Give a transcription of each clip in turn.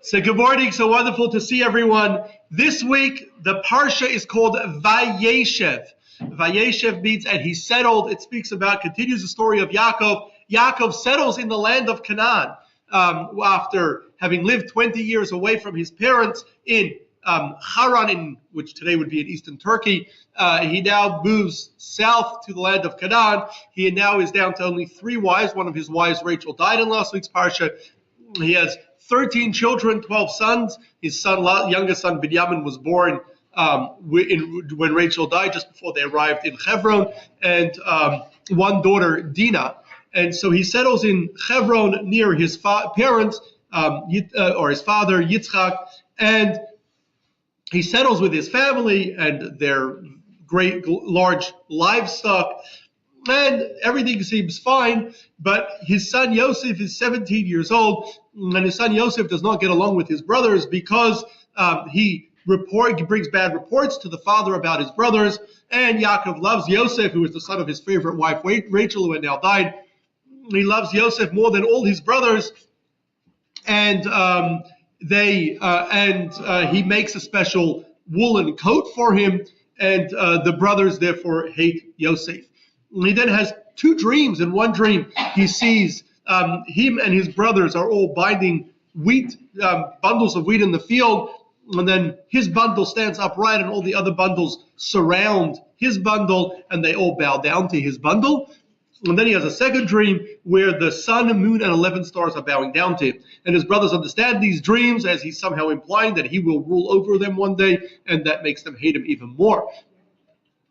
So good morning, so wonderful to see everyone. This week, the Parsha is called Vayeshev. Vayeshev means, and he settled. It speaks about, continues the story of Yaakov. Yaakov settles in the land of Canaan after having lived 20 years away from his parents in Haran, which today would be in eastern Turkey. He now moves south to the land of Canaan. He now is down to only 3 wives. One of his wives, Rachel, died in last week's Parsha. He has 13 children, 12 sons. His youngest son, Binyamin, was born when Rachel died, just before they arrived in Hebron, and one daughter, Dinah. And so he settles in Hebron near his parents, or his father, Yitzchak, and he settles with his family and their great, large livestock, and everything seems fine, but his son Yosef is 17 years old, and his son Yosef does not get along with his brothers because he brings bad reports to the father about his brothers, and Yaakov loves Yosef, who is the son of his favorite wife, Rachel, who had now died. He loves Yosef more than all his brothers, and he makes a special woolen coat for him, and the brothers therefore hate Yosef. He then has 2 dreams. In one dream, he sees him and his brothers are all binding wheat, bundles of wheat in the field, and then his bundle stands upright and all the other bundles surround his bundle and they all bow down to his bundle. And then he has a second dream where the sun, moon, and 11 stars are bowing down to him. And his brothers understand these dreams as he's somehow implying that he will rule over them one day, and that makes them hate him even more.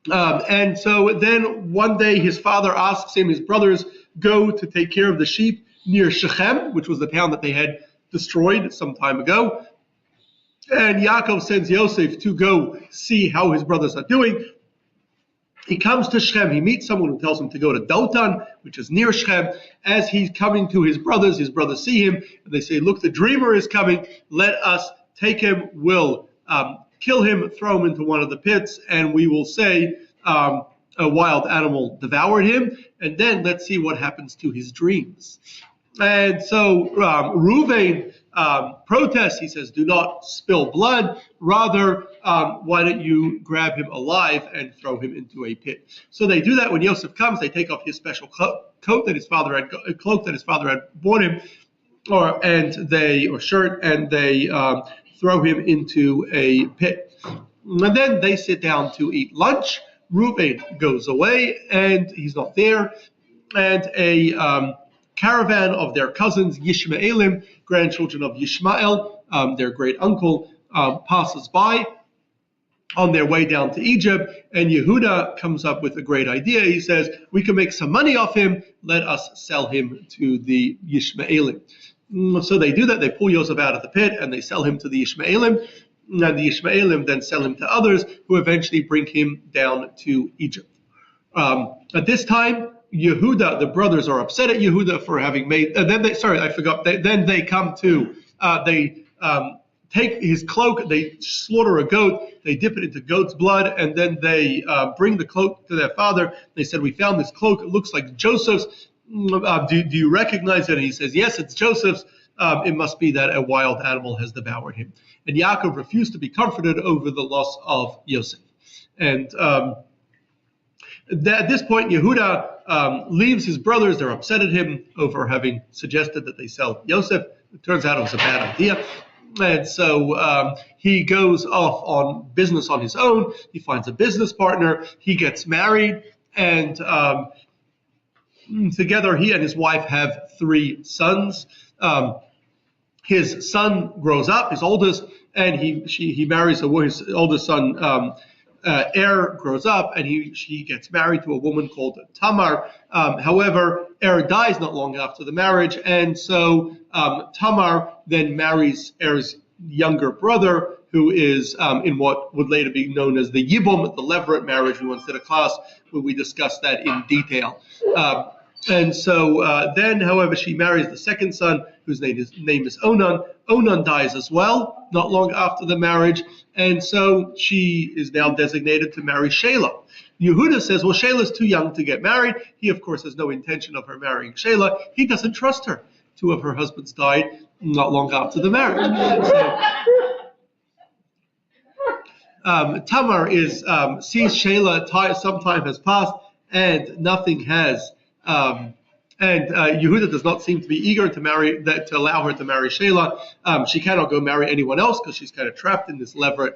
And so then one day his father asks him, his brothers go to take care of the sheep near Shechem, which was the town that they had destroyed some time ago. And Yaakov sends Yosef to go see how his brothers are doing. He comes to Shechem. He meets someone who tells him to go to Dotan, which is near Shechem. As he's coming to his brothers see him, and they say, look, the dreamer is coming. Let us take him. We'll kill him, throw him into one of the pits, and we will say a wild animal devoured him, and then let's see what happens to his dreams. And so Reuven protests. He says, do not spill blood. Rather, why don't you grab him alive and throw him into a pit? So they do that. When Yosef comes, they take off his special cloak that his father had bought him, or shirt, and they throw him into a pit. And then they sit down to eat lunch. Reuven goes away, and he's not there. And a caravan of their cousins, Yishmaelim, grandchildren of Yishmael, their great uncle, passes by on their way down to Egypt. And Yehuda comes up with a great idea. He says, we can make some money off him. Let us sell him to the Yishmaelim. So they do that. They pull Yosef out of the pit, and they sell him to the Yishmaelim. And the Ishmaelim then sell him to others, who eventually bring him down to Egypt. At this time, Yehuda, the brothers are upset at Yehuda for having made. Then they come to. They take his cloak. They slaughter a goat. They dip it into goat's blood, and then they bring the cloak to their father. They said, "We found this cloak. It looks like Joseph's. Do you recognize it?" And he says, "Yes, it's Joseph's. It must be that a wild animal has devoured him." And Yaakov refused to be comforted over the loss of Yosef. And at this point, Yehuda leaves his brothers. They're upset at him over having suggested that they sell Yosef. It turns out it was a bad idea. And so he goes off on business on his own. He finds a business partner. He gets married. And together, he and his wife have 3 sons. His son grows up, his oldest, and he marries his oldest son. Er grows up, and he gets married to a woman called Tamar. However, Er dies not long after the marriage, and so Tamar then marries Er's younger brother, who is in what would later be known as the Yibum, the Levirate marriage. We once did a class where we discussed that in detail. And so then, however, she marries the second son, whose name is Onan. Onan dies as well, not long after the marriage, and so she is now designated to marry Shelah. Yehuda says, well, Shelah's too young to get married. He, of course, has no intention of her marrying Shelah. He doesn't trust her. 2 of her husbands died, not long after the marriage. So, Tamar sees Sheila. Some time has passed, and nothing has. And Yehuda does not seem to be eager to allow her to marry Sheila. She cannot go marry anyone else because she's kind of trapped in this levirate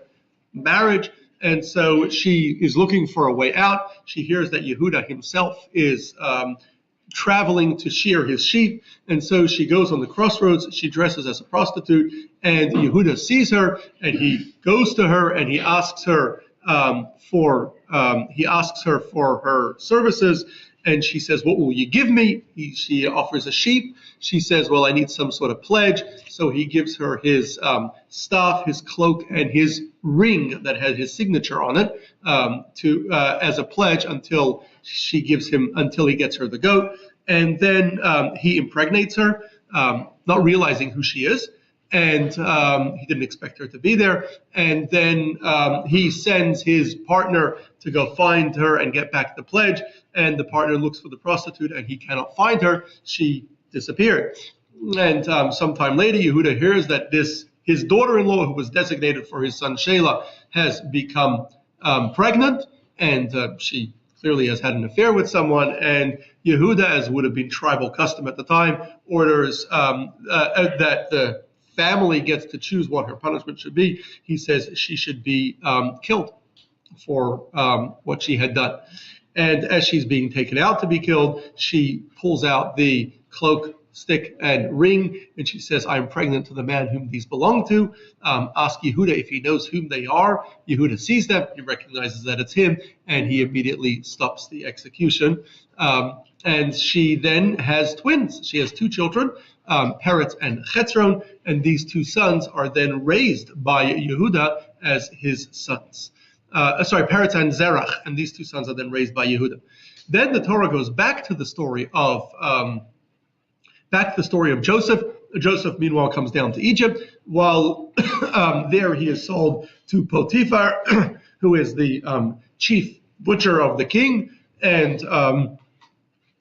marriage. And so she is looking for a way out. She hears that Yehuda himself is traveling to shear his sheep. And so she goes on the crossroads. She dresses as a prostitute. And Yehuda sees her, and he goes to her, and he asks her for her services. And she says, "What will you give me?" She offers a sheep. She says, "Well, I need some sort of pledge." So he gives her his staff, his cloak, and his ring that had his signature on it as a pledge until he gets her the goat. And then he impregnates her, not realizing who she is. And he didn't expect her to be there. And then he sends his partner to go find her and get back the pledge. And the partner looks for the prostitute, and he cannot find her. She disappeared. And sometime later, Yehuda hears that his daughter-in-law, who was designated for his son Sheila, has become pregnant, and she clearly has had an affair with someone. And Yehuda, as would have been tribal custom at the time, orders that the family gets to choose what her punishment should be. He says she should be killed for what she had done. And as she's being taken out to be killed, she pulls out the cloak, stick, and ring, and she says, "I am pregnant to the man whom these belong to. Ask Yehuda if he knows whom they are." Yehuda sees them, he recognizes that it's him, and he immediately stops the execution. And she then has twins. She has two children, Peretz and Chetzron, and these two sons are then raised by Yehuda as his sons. Peretz and Zerach, and these two sons are then raised by Yehuda. Then the Torah goes back to the story of Joseph. Joseph, meanwhile, comes down to Egypt. While there, he is sold to Potiphar, who is the chief butcher of the king, and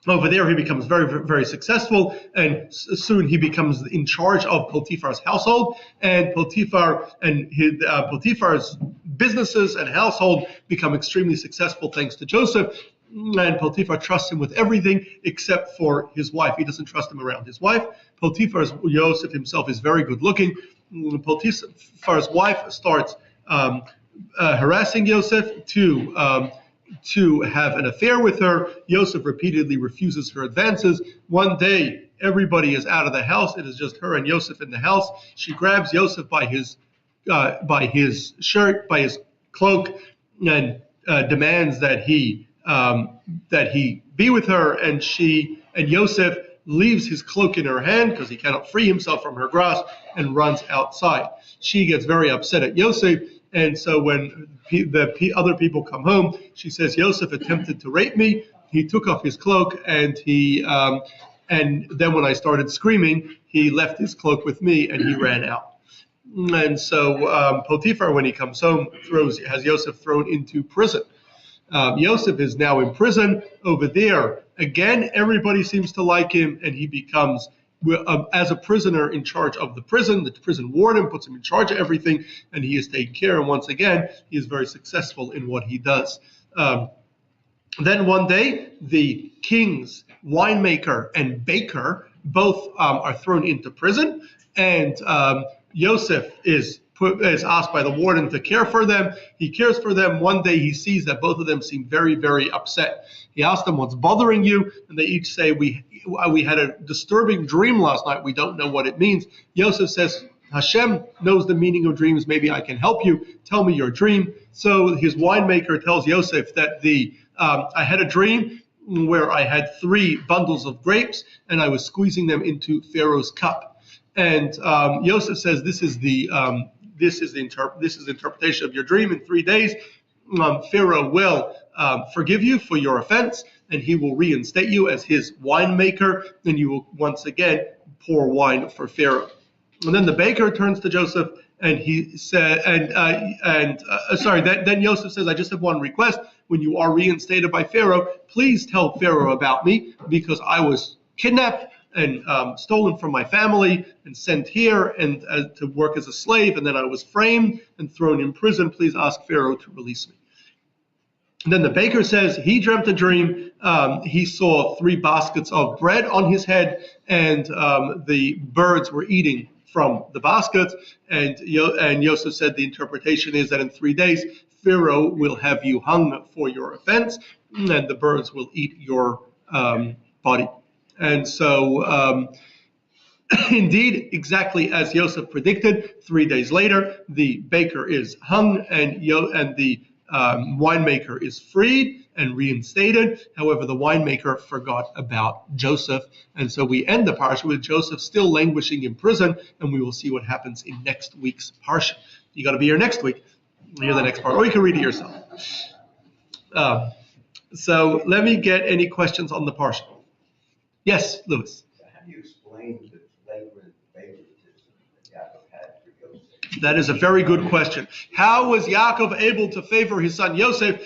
over there, he becomes very, very successful, and soon he becomes in charge of Potiphar's household. And Potiphar's businesses and household become extremely successful thanks to Joseph. And Potiphar trusts him with everything except for his wife. He doesn't trust him around his wife. Joseph himself is very good looking. Potiphar's wife starts harassing Joseph to have an affair with her. Joseph repeatedly refuses her advances. One day, everybody is out of the house. It is just her and Joseph in the house. She grabs Joseph by his shirt, by his cloak, and demands that he be with her. And Joseph leaves his cloak in her hand because he cannot free himself from her grasp and runs outside. She gets very upset at Joseph. And so when the other people come home, she says, "Joseph attempted to rape me. He took off his cloak, and and then when I started screaming, he left his cloak with me, and he ran out." And so Potiphar, when he comes home, has Joseph thrown into prison. Joseph is now in prison over there. Again, everybody seems to like him, and he becomes, as a prisoner, in charge of the prison. The prison warden puts him in charge of everything, and he is taken care of. And once again, he is very successful in what he does. Then one day, the king's winemaker and baker both are thrown into prison, and Joseph is asked by the warden to care for them. He cares for them. One day he sees that both of them seem very, very upset. He asks them, "What's bothering you?" And they each say, we had a disturbing dream last night. We don't know what it means. Joseph says, "Hashem knows the meaning of dreams. Maybe I can help you. Tell me your dream." So his winemaker tells Joseph that I had a dream where I had 3 bundles of grapes, and I was squeezing them into Pharaoh's cup. And Joseph says, this is the interpretation of your dream. In 3 days, Pharaoh will forgive you for your offense, and he will reinstate you as his winemaker, and you will once again pour wine for Pharaoh. And then the baker turns to Joseph, and he said, then Joseph says, "I just have one request. When you are reinstated by Pharaoh, please tell Pharaoh about me, because I was kidnapped, and stolen from my family and sent here and to work as a slave, and then I was framed and thrown in prison. Please ask Pharaoh to release me. And then the baker says he dreamt a dream. He saw 3 baskets of bread on his head, and the birds were eating from the baskets. And Yosef said the interpretation is that in 3 days, Pharaoh will have you hung for your offense, and the birds will eat your body. And so, indeed, exactly as Yosef predicted, 3 days later, the baker is hung, and the winemaker is freed and reinstated. However, the winemaker forgot about Joseph. And so we end the parsha with Joseph still languishing in prison, and we will see what happens in next week's parsha. You got to be here next week. Hear the next part, or you can read it yourself. So let me get any questions on the parsha. Yes, Lewis. How do you explain the flagrant favoritism that Yaakov had for Yosef? That is a very good question. How was Yaakov able to favor his son Yosef?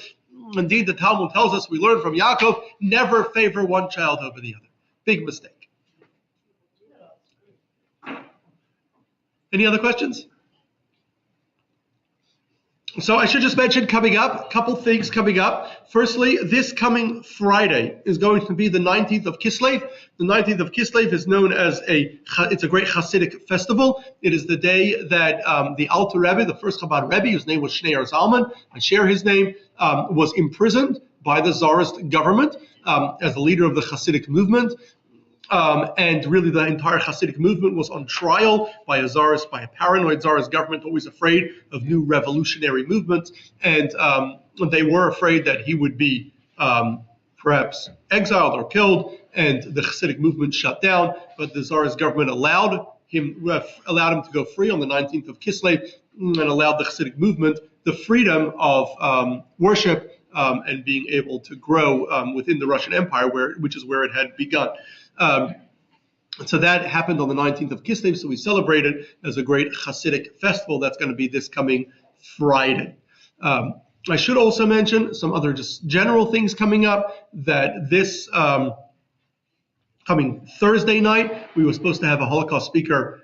Indeed, the Talmud tells us, we learn from Yaakov, never favor one child over the other. Big mistake. Any other questions? So I should just mention coming up, a couple things coming up. Firstly, this coming Friday is going to be the 19th of Kislev. The 19th of Kislev is known as it's a great Hasidic festival. It is the day that the Alter Rebbe, the first Chabad Rebbe, whose name was Shneir Zalman, I share his name, was imprisoned by the Tsarist government as the leader of the Hasidic movement. And really the entire Hasidic movement was on trial by a czarist, by a paranoid czarist government, always afraid of new revolutionary movements. And they were afraid that he would be perhaps exiled or killed, and the Hasidic movement shut down. But the czarist government allowed him to go free on the 19th of Kislev, and allowed the Hasidic movement the freedom of worship and being able to grow within the Russian Empire, which is where it had begun. So that happened on the 19th of Kislev, so we celebrate it as a great Hasidic festival. That's going to be this coming Friday. I should also mention some other just general things coming up, that this coming Thursday night, we were supposed to have a Holocaust speaker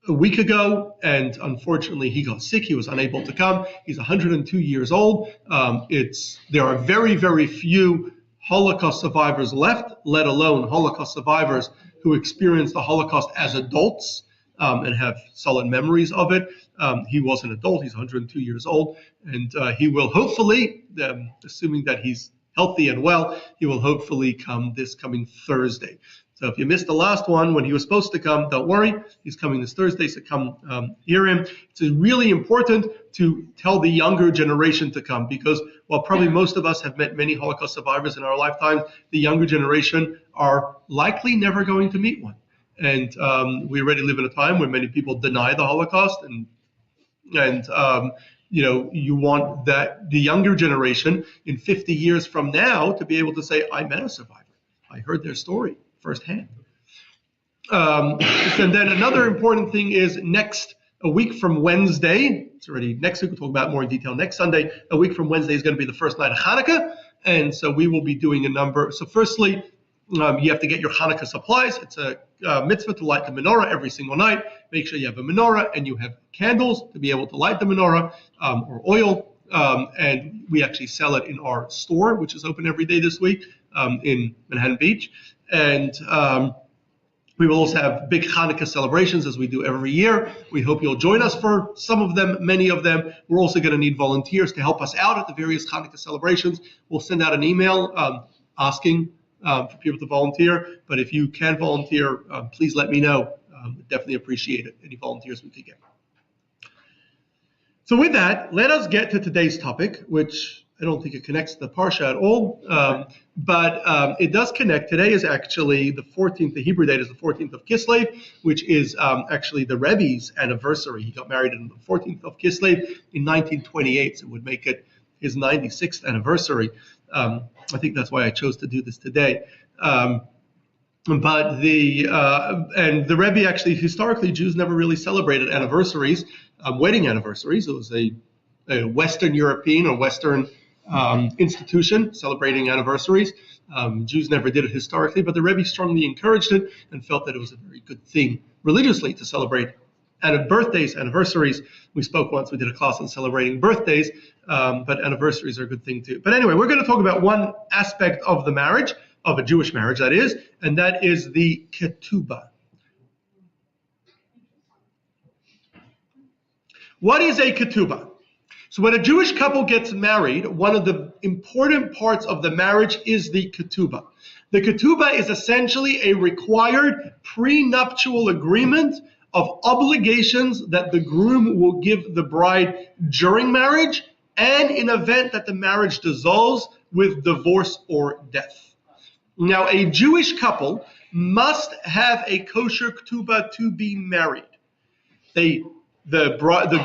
a week ago, and unfortunately he got sick. He was unable to come. He's 102 years old. There are very, very few Holocaust survivors left, let alone Holocaust survivors who experienced the Holocaust as adults and have solid memories of it. He was an adult. He's 102 years old, and he will hopefully, assuming that he's healthy and well, he will hopefully come this coming Thursday. So if you missed the last one when he was supposed to come, don't worry. He's coming this Thursday, so come hear him. It's really important to tell the younger generation to come, because while probably most of us have met many Holocaust survivors in our lifetimes, the younger generation are likely never going to meet one. And we already live in a time where many people deny the Holocaust, and you want that the younger generation in 50 years from now to be able to say, I met a survivor. I heard their story firsthand. And then another important thing is a week from Wednesday, it's already next week, we'll talk about more in detail next Sunday, a week from Wednesday is going to be the first night of Hanukkah, and so we will be doing a number. So firstly, you have to get your Hanukkah supplies. It's a mitzvah to light the menorah every single night. Make sure you have a menorah and you have candles to be able to light the menorah, or oil, and we actually sell it in our store, which is open every day this week in Manhattan Beach. And we will also have big Hanukkah celebrations as we do every year. We hope you'll join us for some of them, many of them. We're also going to need volunteers to help us out at the various Hanukkah celebrations. We'll send out an email asking for people to volunteer. But if you can volunteer, please let me know. Definitely appreciate it, any volunteers we could get. So with that, let us get to today's topic, which I don't think it connects to the Parsha at all, but it does connect. Today is actually the 14th, the Hebrew date is the 14th of Kislev, which is actually the Rebbe's anniversary. He got married on the 14th of Kislev in 1928, so it would make it his 96th anniversary. I think that's why I chose to do this today. But the Rebbe actually, historically, Jews never really celebrated anniversaries, wedding anniversaries. It was a Western European or Western institution, celebrating anniversaries. Jews never did it historically, but the Rebbe strongly encouraged it and felt that it was a very good thing religiously to celebrate birthdays, anniversaries. We spoke once, we did a class on celebrating birthdays, but anniversaries are a good thing too. But anyway, we're going to talk about one aspect of the marriage, of a Jewish marriage that is, and that is the Ketubah. What is a Ketubah? So when a Jewish couple gets married, one of the important parts of the marriage is the Ketubah. The Ketubah is essentially a required prenuptial agreement of obligations that the groom will give the bride during marriage and in event that the marriage dissolves with divorce or death. Now, a Jewish couple must have a kosher Ketubah to be married. The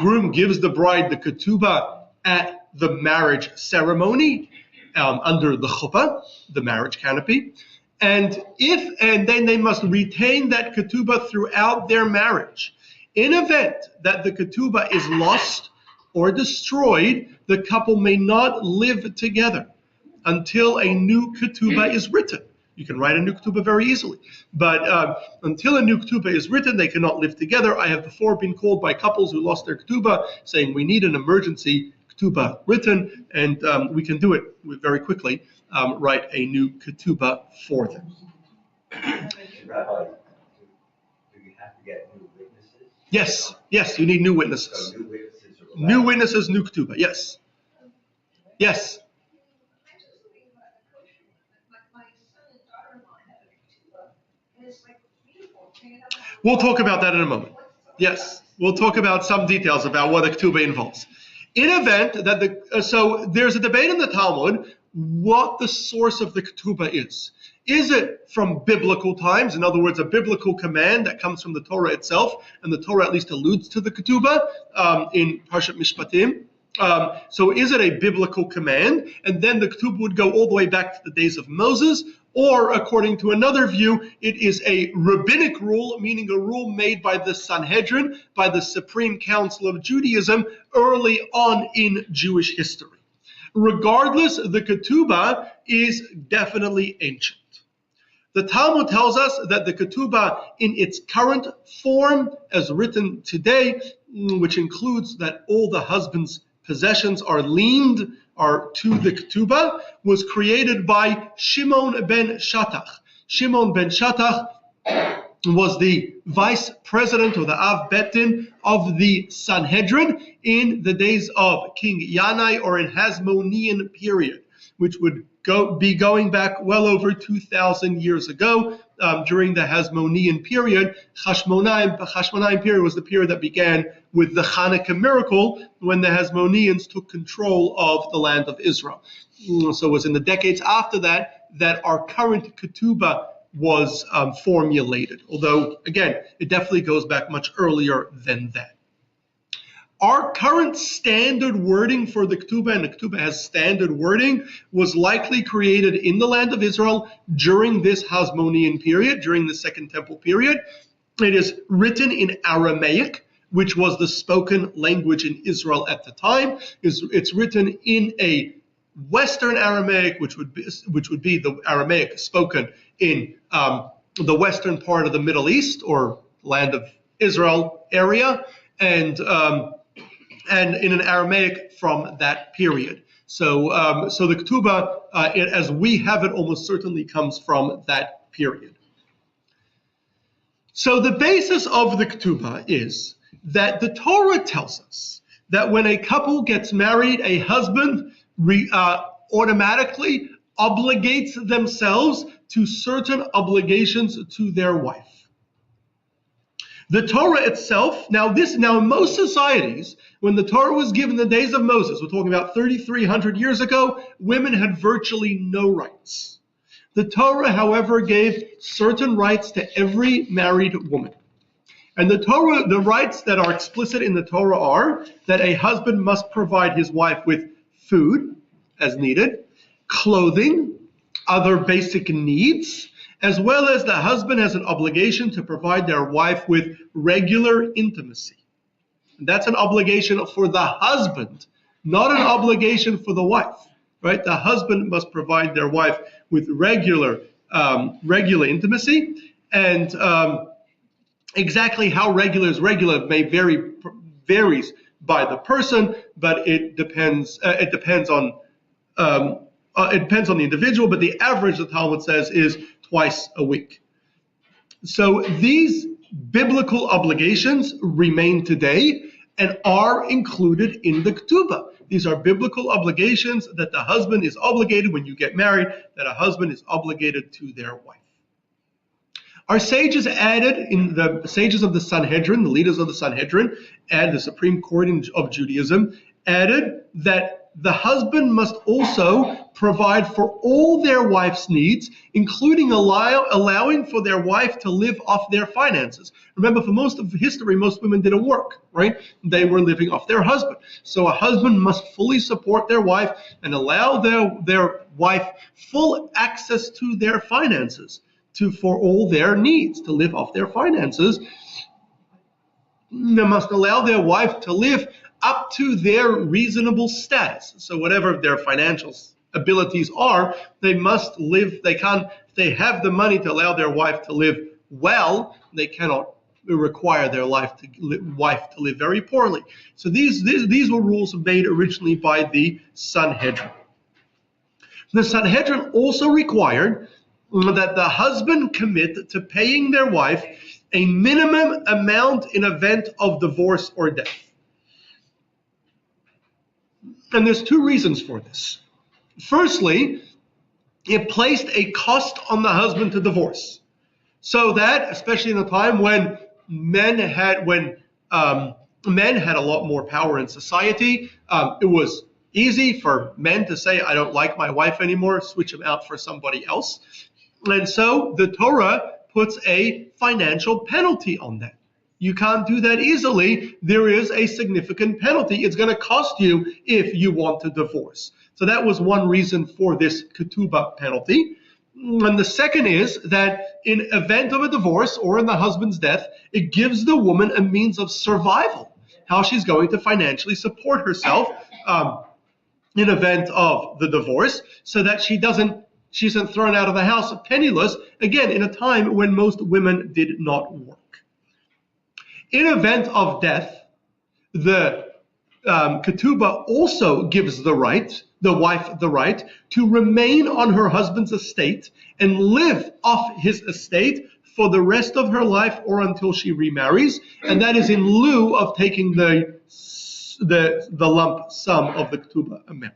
groom gives the bride the ketubah at the marriage ceremony under the chuppah, the marriage canopy, and then they must retain that ketubah throughout their marriage. In event that the ketubah is lost or destroyed, the couple may not live together until a new ketubah is written. You can write a new ketubah very easily. But until a new ketubah is written, they cannot live together. I have before been called by couples who lost their ketubah saying we need an emergency ketubah written, and we can do it very quickly, write a new ketubah for them. Rabbi, do you have to get new witnesses? Yes, you need new witnesses. So new witnesses are allowed. New witnesses, new ketubah, yes. Yes. We'll talk about that in a moment. Yes, we'll talk about some details about what a ketubah involves. In event that so there's a debate in the Talmud what the source of the ketubah is. Is it from biblical times? In other words, a biblical command that comes from the Torah itself, and the Torah at least alludes to the ketubah in Parshat Mishpatim. So is it a biblical command? And then the ketubah would go all the way back to the days of Moses, or according to another view, it is a rabbinic rule, meaning a rule made by the Sanhedrin, by the Supreme Council of Judaism, early on in Jewish history. Regardless, the ketubah is definitely ancient. The Talmud tells us that the ketubah in its current form, as written today, which includes that all the husband's possessions are liened to the ketubah, was created by Shimon ben Shattach. Shimon ben Shattach was the vice president or the Av Bet Din of the Sanhedrin in the days of King Yanai, or in Hasmonean period, which would be going back well over 2,000 years ago during the Hasmonean period. Hashmonaim period was the period that began with the Hanukkah miracle when the Hasmoneans took control of the land of Israel. So it was in the decades after that that our current ketubah was formulated, although, again, it definitely goes back much earlier than that. Our current standard wording for the ketubah, and the ketubah has standard wording, was likely created in the land of Israel during this Hasmonean period, during the Second Temple period. It is written in Aramaic, which was the spoken language in Israel at the time. It's written in a Western Aramaic, which would be the Aramaic spoken in the western part of the Middle East, or land of Israel area, and in an Aramaic from that period. So the ketubah, as we have it, almost certainly comes from that period. So the basis of the ketubah is that the Torah tells us that when a couple gets married, a husband automatically obligates themselves to certain obligations to their wife. The Torah itself, now in most societies, when the Torah was given in the days of Moses, we're talking about 3,300 years ago, women had virtually no rights. The Torah, however, gave certain rights to every married woman. And the rights that are explicit in the Torah are that a husband must provide his wife with food, as needed, clothing, other basic needs, as well as the husband has an obligation to provide their wife with regular intimacy. And that's an obligation for the husband, not an obligation for the wife. right? The husband must provide their wife with regular intimacy, and exactly how regular is regular may varies by the person, but it depends. It depends on the individual, but the average, the Talmud says, is twice a week. So these biblical obligations remain today and are included in the Ketubah. These are biblical obligations that the husband is obligated when you get married, that a husband is obligated to their wife. Our sages added, in the sages of the Sanhedrin, the leaders of the Sanhedrin, and the Supreme Court of Judaism, added that the husband must also provide for all their wife's needs, including allowing for their wife to live off their finances. Remember, for most of history, most women didn't work, right? They were living off their husband. So a husband must fully support their wife and allow their wife full access to their finances, for all their needs, to live off their finances. They must allow their wife to live up to their reasonable status. So whatever their financial abilities are, they must live. If they have the money to allow their wife to live well, they cannot require their wife to live very poorly. So these were rules made originally by the Sanhedrin. The Sanhedrin also required that the husband commit to paying their wife a minimum amount in event of divorce or death. And there's two reasons for this. Firstly, it placed a cost on the husband to divorce, so that, especially in a time when men had a lot more power in society, it was easy for men to say, I don't like my wife anymore, switch him out for somebody else. And so the Torah puts a financial penalty on that. You can't do that easily. There is a significant penalty. It's going to cost you if you want to divorce. So that was one reason for this ketubah penalty. And the second is that in event of a divorce or in the husband's death, it gives the woman a means of survival, how she's going to financially support herself in event of the divorce, so that she isn't thrown out of the house penniless, again, in a time when most women did not work. In event of death, the ketubah also gives the wife the right to remain on her husband's estate and live off his estate for the rest of her life or until she remarries, and that is in lieu of taking the lump sum of the ketubah amount.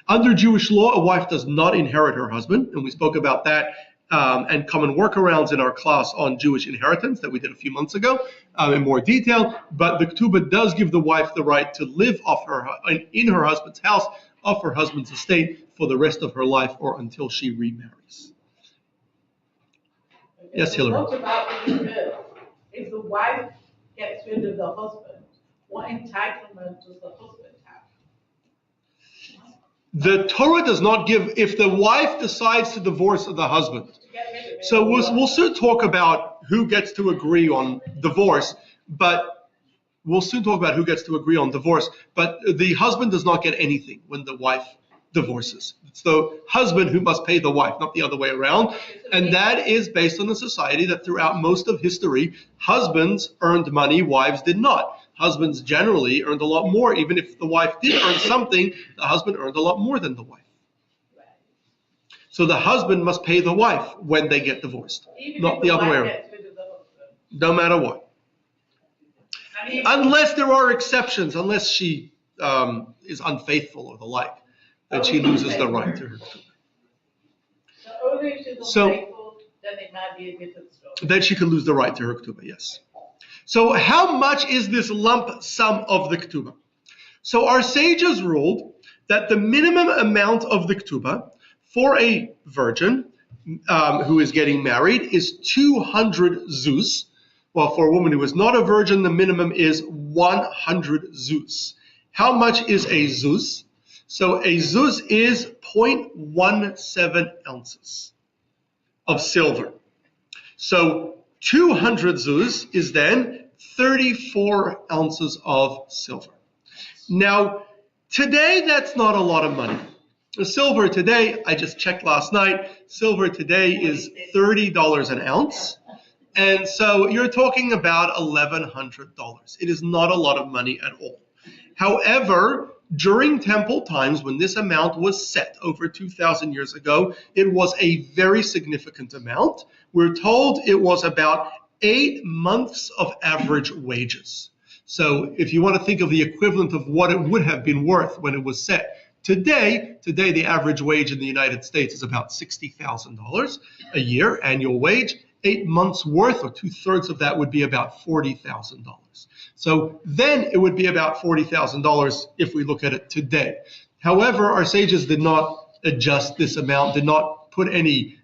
Under Jewish law, a wife does not inherit her husband, and we spoke about that and common workarounds in our class on Jewish inheritance that we did a few months ago in more detail. But the ketubah does give the wife the right to live in her husband's house, off her husband's estate, for the rest of her life or until she remarries. Yes, Hillary. What about if the wife gets rid of the husband? What entitlement does the husband have? The Torah does not give, if the wife decides to divorce the husband. So we'll soon talk about who gets to agree on divorce, but the husband does not get anything when the wife divorces. It's the husband who must pay the wife, not the other way around. And that is based on the society that throughout most of history, husbands earned money, wives did not. Husbands generally earned a lot more. Even if the wife did earn something, the husband earned a lot more than the wife. So the husband must pay the wife when they get divorced, not the other way around. No matter what. Unless there are exceptions, unless she is unfaithful or the like, then she loses the right to her. Only if she's unfaithful, then it might be a different story. Then she can lose the right to her ketubah, yes. So how much is this lump sum of the ketubah? So our sages ruled that the minimum amount of the ketubah for a virgin who is getting married is 200 zuz. Well, for a woman who is not a virgin, the minimum is 100 zuz. How much is a zuz? So a zuz is 0.17 ounces of silver. So 200 zuz is then 34 ounces of silver. Now, Today, that's not a lot of money. The silver today, I just checked last night, silver today is $30 an ounce. And so you're talking about $1,100. It is not a lot of money at all. However, during temple times, when this amount was set over 2,000 years ago, it was a very significant amount. We're told it was about 8 months of average wages. So if you want to think of the equivalent of what it would have been worth when it was set, today the average wage in the United States is about $60,000 a year, annual wage. 8 months worth, or 2/3 of that, would be about $40,000. So then it would be about $40,000 if we look at it today. However, our sages did not adjust this amount, did not put any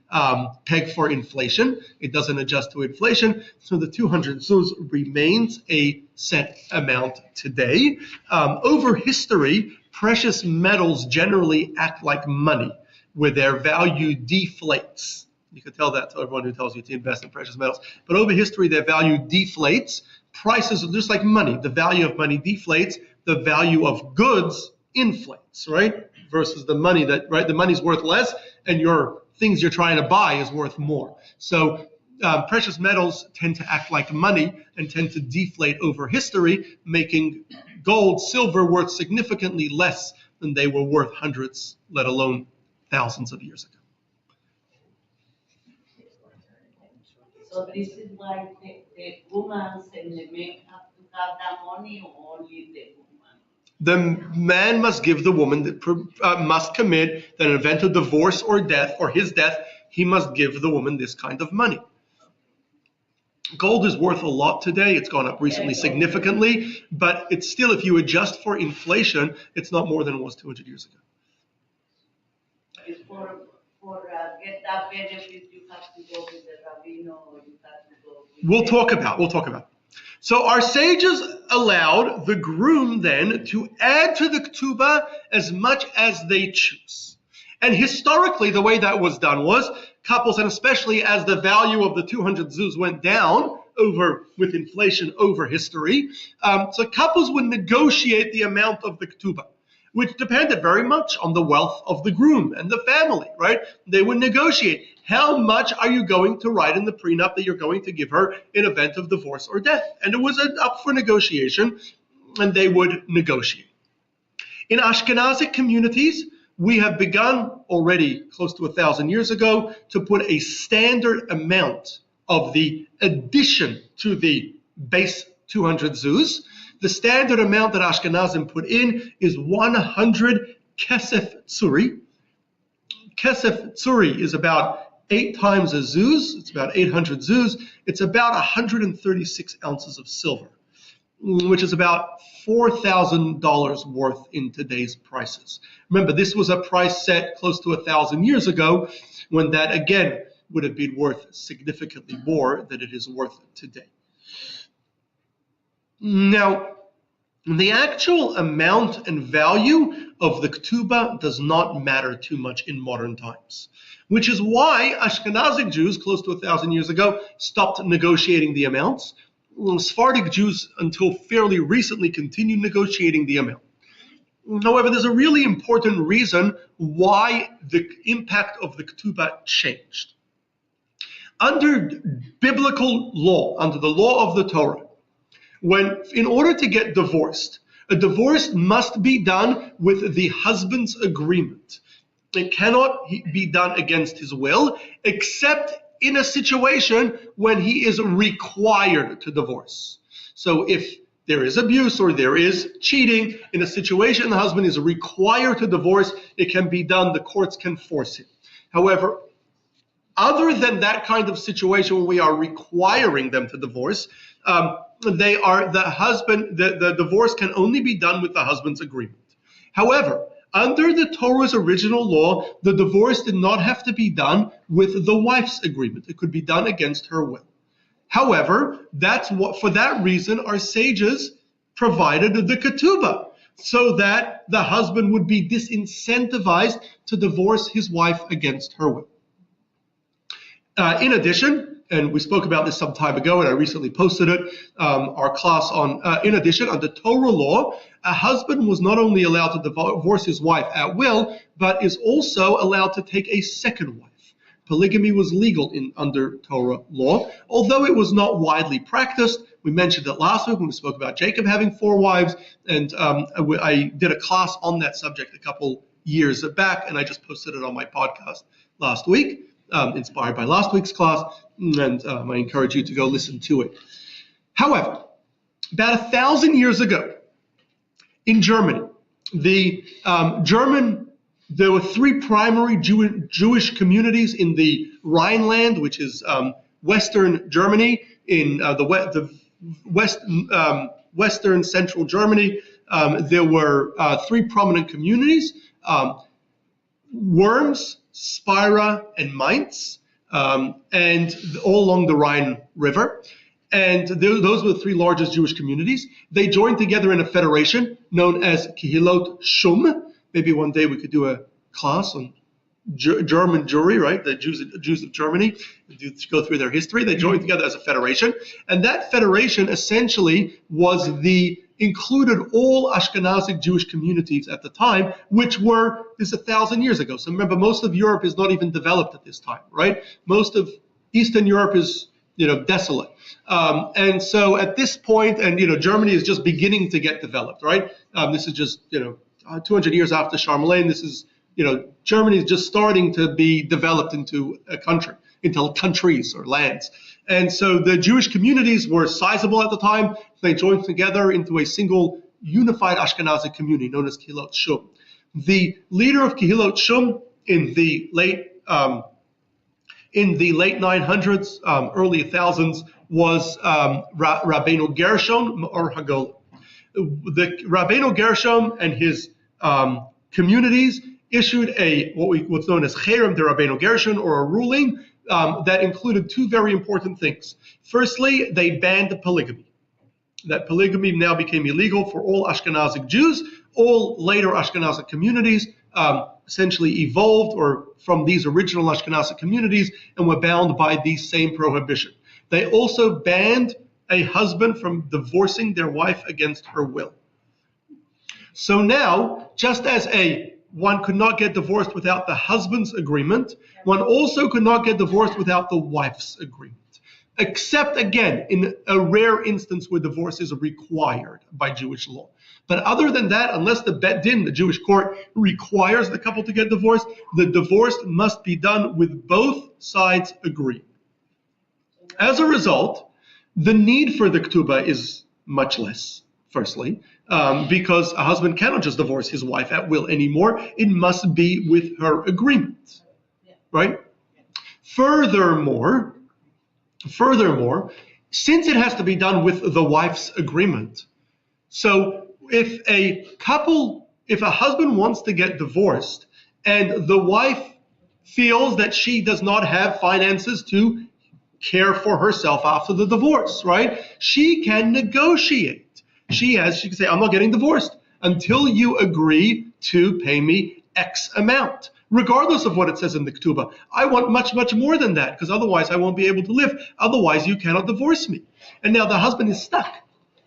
peg for inflation. It doesn't adjust to inflation. So the 200 zuz remains a set amount today. Over history, precious metals generally act like money, where their value deflates. You can tell that to everyone who tells you to invest in precious metals. But over history, their value deflates. Prices are just like money. The value of money deflates. The value of goods inflates, right? Versus the money that, right? The money's worth less, and your things you're trying to buy is worth more. So precious metals tend to act like money and tend to deflate over history, making gold, silver worth significantly less than they were worth hundreds, let alone thousands of years ago. So this is why the women and the men have to have that money, or only the woman? The man must give the woman, must commit that in event of divorce or death, or his death, he must give the woman this kind of money. Gold is worth a lot today. It's gone up recently significantly, but it's still, if you adjust for inflation, it's not more than it was 200 years ago. It's for get that benefit, you have to go with the rabbino, or you have to go with We'll talk about. So our sages allowed the groom then to add to the ketubah as much as they choose. And historically, the way that was done was couples, and especially as the value of the 200 zuz went down with inflation over history, so couples would negotiate the amount of the ketubah, which depended very much on the wealth of the groom and the family, right? They would negotiate. How much are you going to write in the prenup that you're going to give her in event of divorce or death? And it was up for negotiation, and they would negotiate. In Ashkenazic communities, we have begun already close to 1,000 years ago to put a standard amount of the addition to the base 200 zuz. The standard amount that Ashkenazim put in is 100 kesef tsuri. Kesef tsuri is about 8 times a zuz. It's about 800 zuz. It's about 136 ounces of silver, which is about $4,000 worth in today's prices. Remember, this was a price set close to 1,000 years ago, when that, again, would have been worth significantly more than it is worth today. Now, the actual amount and value of the ketubah does not matter too much in modern times, which is why Ashkenazic Jews close to 1,000 years ago stopped negotiating the amounts. Sephardic Jews, until fairly recently, continued negotiating the amount. However, there's a really important reason why the impact of the ketubah changed. Under biblical law, under the law of the Torah, in order to get divorced, a divorce must be done with the husband's agreement. It cannot be done against his will, except in a situation when he is required to divorce. So if there is abuse or there is cheating, in a situation the husband is required to divorce, it can be done, the courts can force him. However, other than that kind of situation when we are requiring them to divorce, the divorce can only be done with the husband's agreement. However, under the Torah's original law, the divorce did not have to be done with the wife's agreement. It could be done against her will. However, for that reason, our sages provided the ketubah, so that the husband would be disincentivized to divorce his wife against her will. In addition, and we spoke about this some time ago, and I recently posted it, our class on, in addition, under Torah law, a husband was not only allowed to divorce his wife at will, but is also allowed to take a second wife. Polygamy was legal under Torah law, although it was not widely practiced. We mentioned it last week when we spoke about Jacob having 4 wives, and I did a class on that subject a couple years back, and I just posted it on my podcast last week, inspired by last week's class, and I encourage you to go listen to it. However, about 1,000 years ago, in Germany, there were 3 primary Jewish communities in the Rhineland, which is Western Germany, in the Western Central Germany. There were 3 prominent communities, Worms, Spira, and Mainz, and all along the Rhine River. And those were the 3 largest Jewish communities. They joined together in a federation known as Kehilot Shum. Maybe one day we could do a class on German Jewry, right? The Jews of Germany, go through their history. They joined together as a federation. And that federation essentially included all Ashkenazic Jewish communities at the time, which were, this is 1,000 years ago. So remember, most of Europe is not even developed at this time, right? Most of Eastern Europe is, desolate. And so at this point, and, Germany is just beginning to get developed, right? This is just, 200 years after Charlemagne. This is, Germany is just starting to be developed into a country, into countries or lands. And so the Jewish communities were sizable at the time. They joined together into a single unified Ashkenazi community known as Kehilot Shum. The leader of Kehilot Shum in the late 900s, early 1000s was Rabbeinu Gershom or Hagolah. The Rabbeinu Gershom and his communities issued what's known as Cherem de Rabbeinu Gershom, or a ruling that included 2 very important things. Firstly, they banned polygamy. That polygamy now became illegal for all Ashkenazic Jews. All later Ashkenazic communities essentially evolved from these original Ashkenazic communities and were bound by the same prohibition. They also banned a husband from divorcing their wife against her will. So now, just as one could not get divorced without the husband's agreement, one also could not get divorced without the wife's agreement. Except, again, in a rare instance where divorce is required by Jewish law. But other than that, unless the Bet Din, the Jewish court, requires the couple to get divorced, the divorce must be done with both sides agreeing. As a result, the need for the Ketubah is much less, firstly, because a husband cannot just divorce his wife at will anymore. It must be with her agreement, right? Furthermore, since it has to be done with the wife's agreement, so if a husband wants to get divorced and the wife feels that she does not have finances to care for herself after the divorce, right? She can negotiate. She can say, I'm not getting divorced until you agree to pay me X amount, regardless of what it says in the Ketubah. I want much, much more than that, because otherwise I won't be able to live. Otherwise you cannot divorce me. And now the husband is stuck,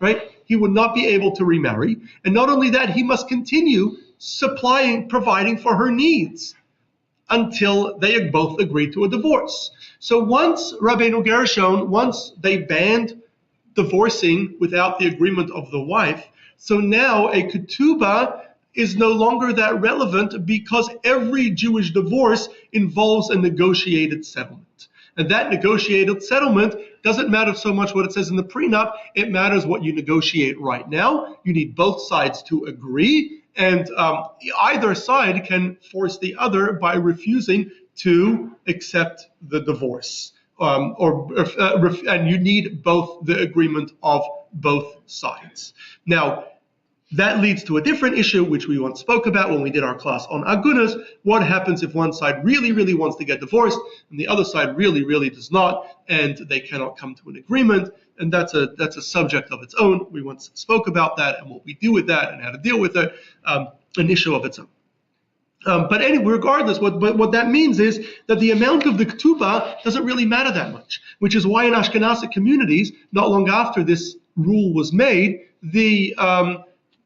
right? He would not be able to remarry. And not only that, he must continue providing for her needs until they both agree to a divorce. So once Rabbeinu Gershom, once they banned divorcing without the agreement of the wife, so now a ketubah is no longer that relevant, because every Jewish divorce involves a negotiated settlement. And that negotiated settlement doesn't matter so much what it says in the prenup, it matters what you negotiate right now. You need both sides to agree, and either side can force the other by refusing to accept the divorce. And you need both the agreement of both sides. Now, that leads to a different issue, which we once spoke about when we did our class on agunas. What happens if one side really, really wants to get divorced and the other side really, really does not, and they cannot come to an agreement? And that's a subject of its own. We once spoke about that and what we do with that and how to deal with it, an issue of its own. But anyway, regardless, what that means is that the amount of the ketubah doesn't really matter that much, which is why in Ashkenazic communities, not long after this rule was made,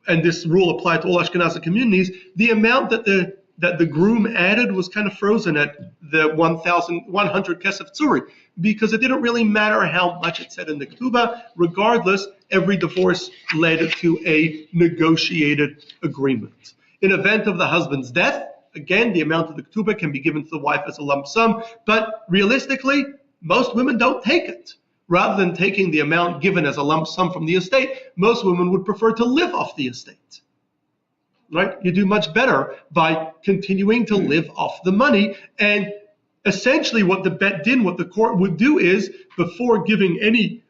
and this rule applied to all Ashkenazic communities, the amount that the groom added was kind of frozen at the 1,100 kesef tzuri, because it didn't really matter how much it said in the ketubah. Regardless, every divorce led to a negotiated agreement. In event of the husband's death, again, the amount of the ketubah can be given to the wife as a lump sum, but realistically, most women don't take it. Rather than taking the amount given as a lump sum from the estate, most women would prefer to live off the estate. Right? You do much better by continuing to live off the money. And essentially what the Bet Din, what the court would do is, before giving any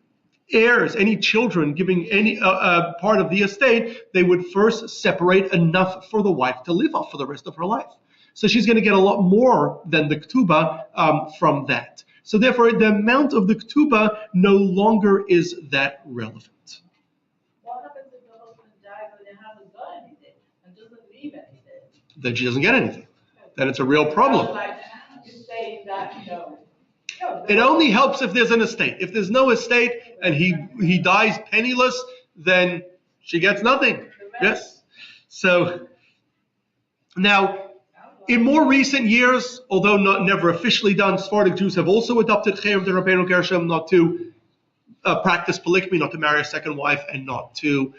heirs, any children, giving any part of the estate, they would first separate enough for the wife to live off for the rest of her life. So she's going to get a lot more than the ketubah from that. So therefore, the amount of the ketubah no longer is that relevant. What happens if the husband dies and they haven't done anything and doesn't leave anything? Then she doesn't get anything. Then it's a real problem. Like you're saying that, It only helps if there's an estate. If there's no estate and he dies penniless, then she gets nothing. Yes. So now, in more recent years, although never officially done, Sephardic Jews have also adopted Chayim de Rabbeinu Gershom, not to practice polygamy, not to marry a second wife, and not to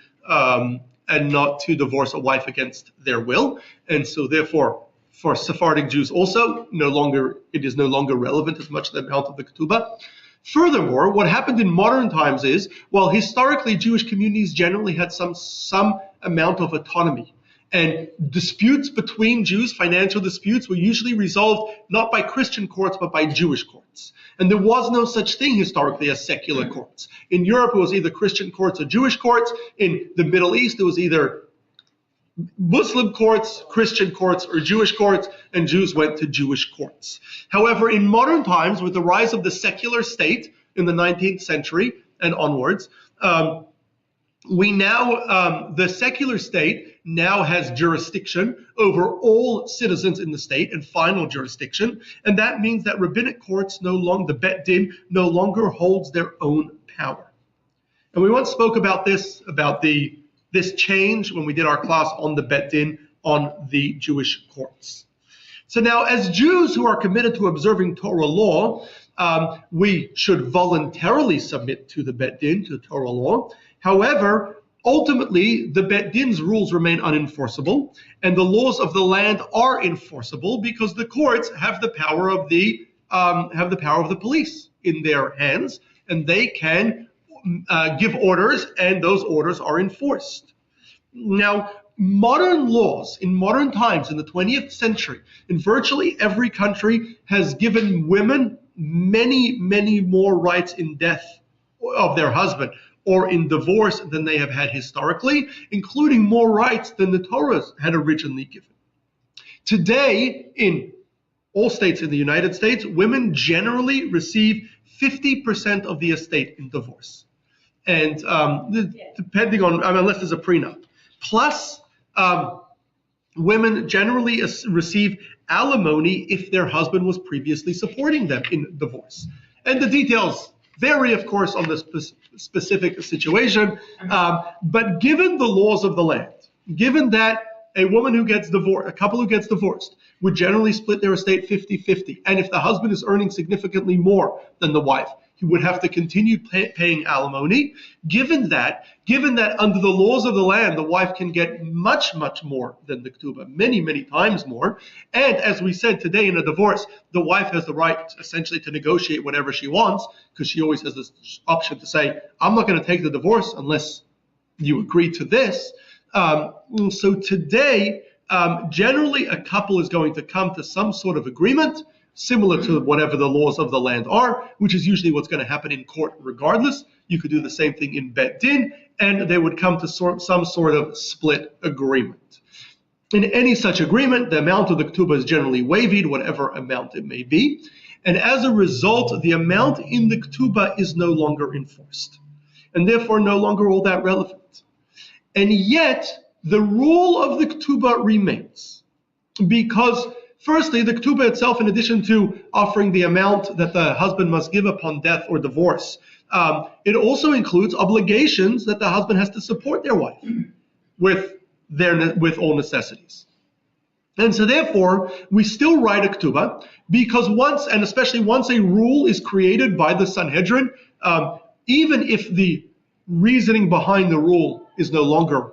divorce a wife against their will. And so therefore, for Sephardic Jews also, it is no longer relevant as much the amount of the ketubah. Furthermore, what happened in modern times is, while historically Jewish communities generally had some amount of autonomy, and disputes between Jews, financial disputes, were usually resolved not by Christian courts, but by Jewish courts. And there was no such thing historically as secular courts. In Europe, it was either Christian courts or Jewish courts. In the Middle East, it was either Muslim courts, Christian courts, or Jewish courts, and Jews went to Jewish courts. However, in modern times, with the rise of the secular state in the 19th century and onwards, the secular state now has jurisdiction over all citizens in the state and final jurisdiction, and that means that rabbinic courts the Bet Din, no longer holds their own power. And we once spoke about this change when we did our class on the Bet Din on the Jewish courts. So now, as Jews who are committed to observing Torah law, we should voluntarily submit to the Bet Din, to Torah law. However, ultimately, the Bet Din's rules remain unenforceable, and the laws of the land are enforceable because the courts have the power of the police in their hands, and they can give orders, and those orders are enforced. Now, modern laws in modern times, in the 20th century, in virtually every country, has given women many, many more rights in death of their husband or in divorce than they have had historically, including more rights than the Torah had originally given. Today, in all states in the United States, women generally receive 50% of the estate in divorce. And depending on, unless there's a prenup. Plus, women generally receive alimony if their husband was previously supporting them in divorce. And the details vary, of course, on the specific situation. But given the laws of the land, given that a woman who gets divorced, a couple who gets divorced, would generally split their estate 50-50. And if the husband is earning significantly more than the wife, he would have to continue paying alimony. Given that under the laws of the land, the wife can get much, much more than the ketubah, many, many times more. And as we said today in a divorce, the wife has the right essentially to negotiate whatever she wants, because she always has this option to say, I'm not going to take the divorce unless you agree to this. So today, generally a couple is going to come to some sort of agreement similar to whatever the laws of the land are, which is usually what's going to happen in court regardless. You could do the same thing in Bet Din, and they would come to some sort of split agreement. In any such agreement, the amount of the ketubah is generally waived, whatever amount it may be, and as a result, the amount in the ketubah is no longer enforced, and therefore no longer all that relevant. And yet, the rule of the ketubah remains. because firstly, the ketubah itself, in addition to offering the amount that the husband must give upon death or divorce, it also includes obligations that the husband has to support their wife with all necessities. And so therefore, we still write a ketubah, because once, and especially once a rule is created by the Sanhedrin, even if the reasoning behind the rule is no longer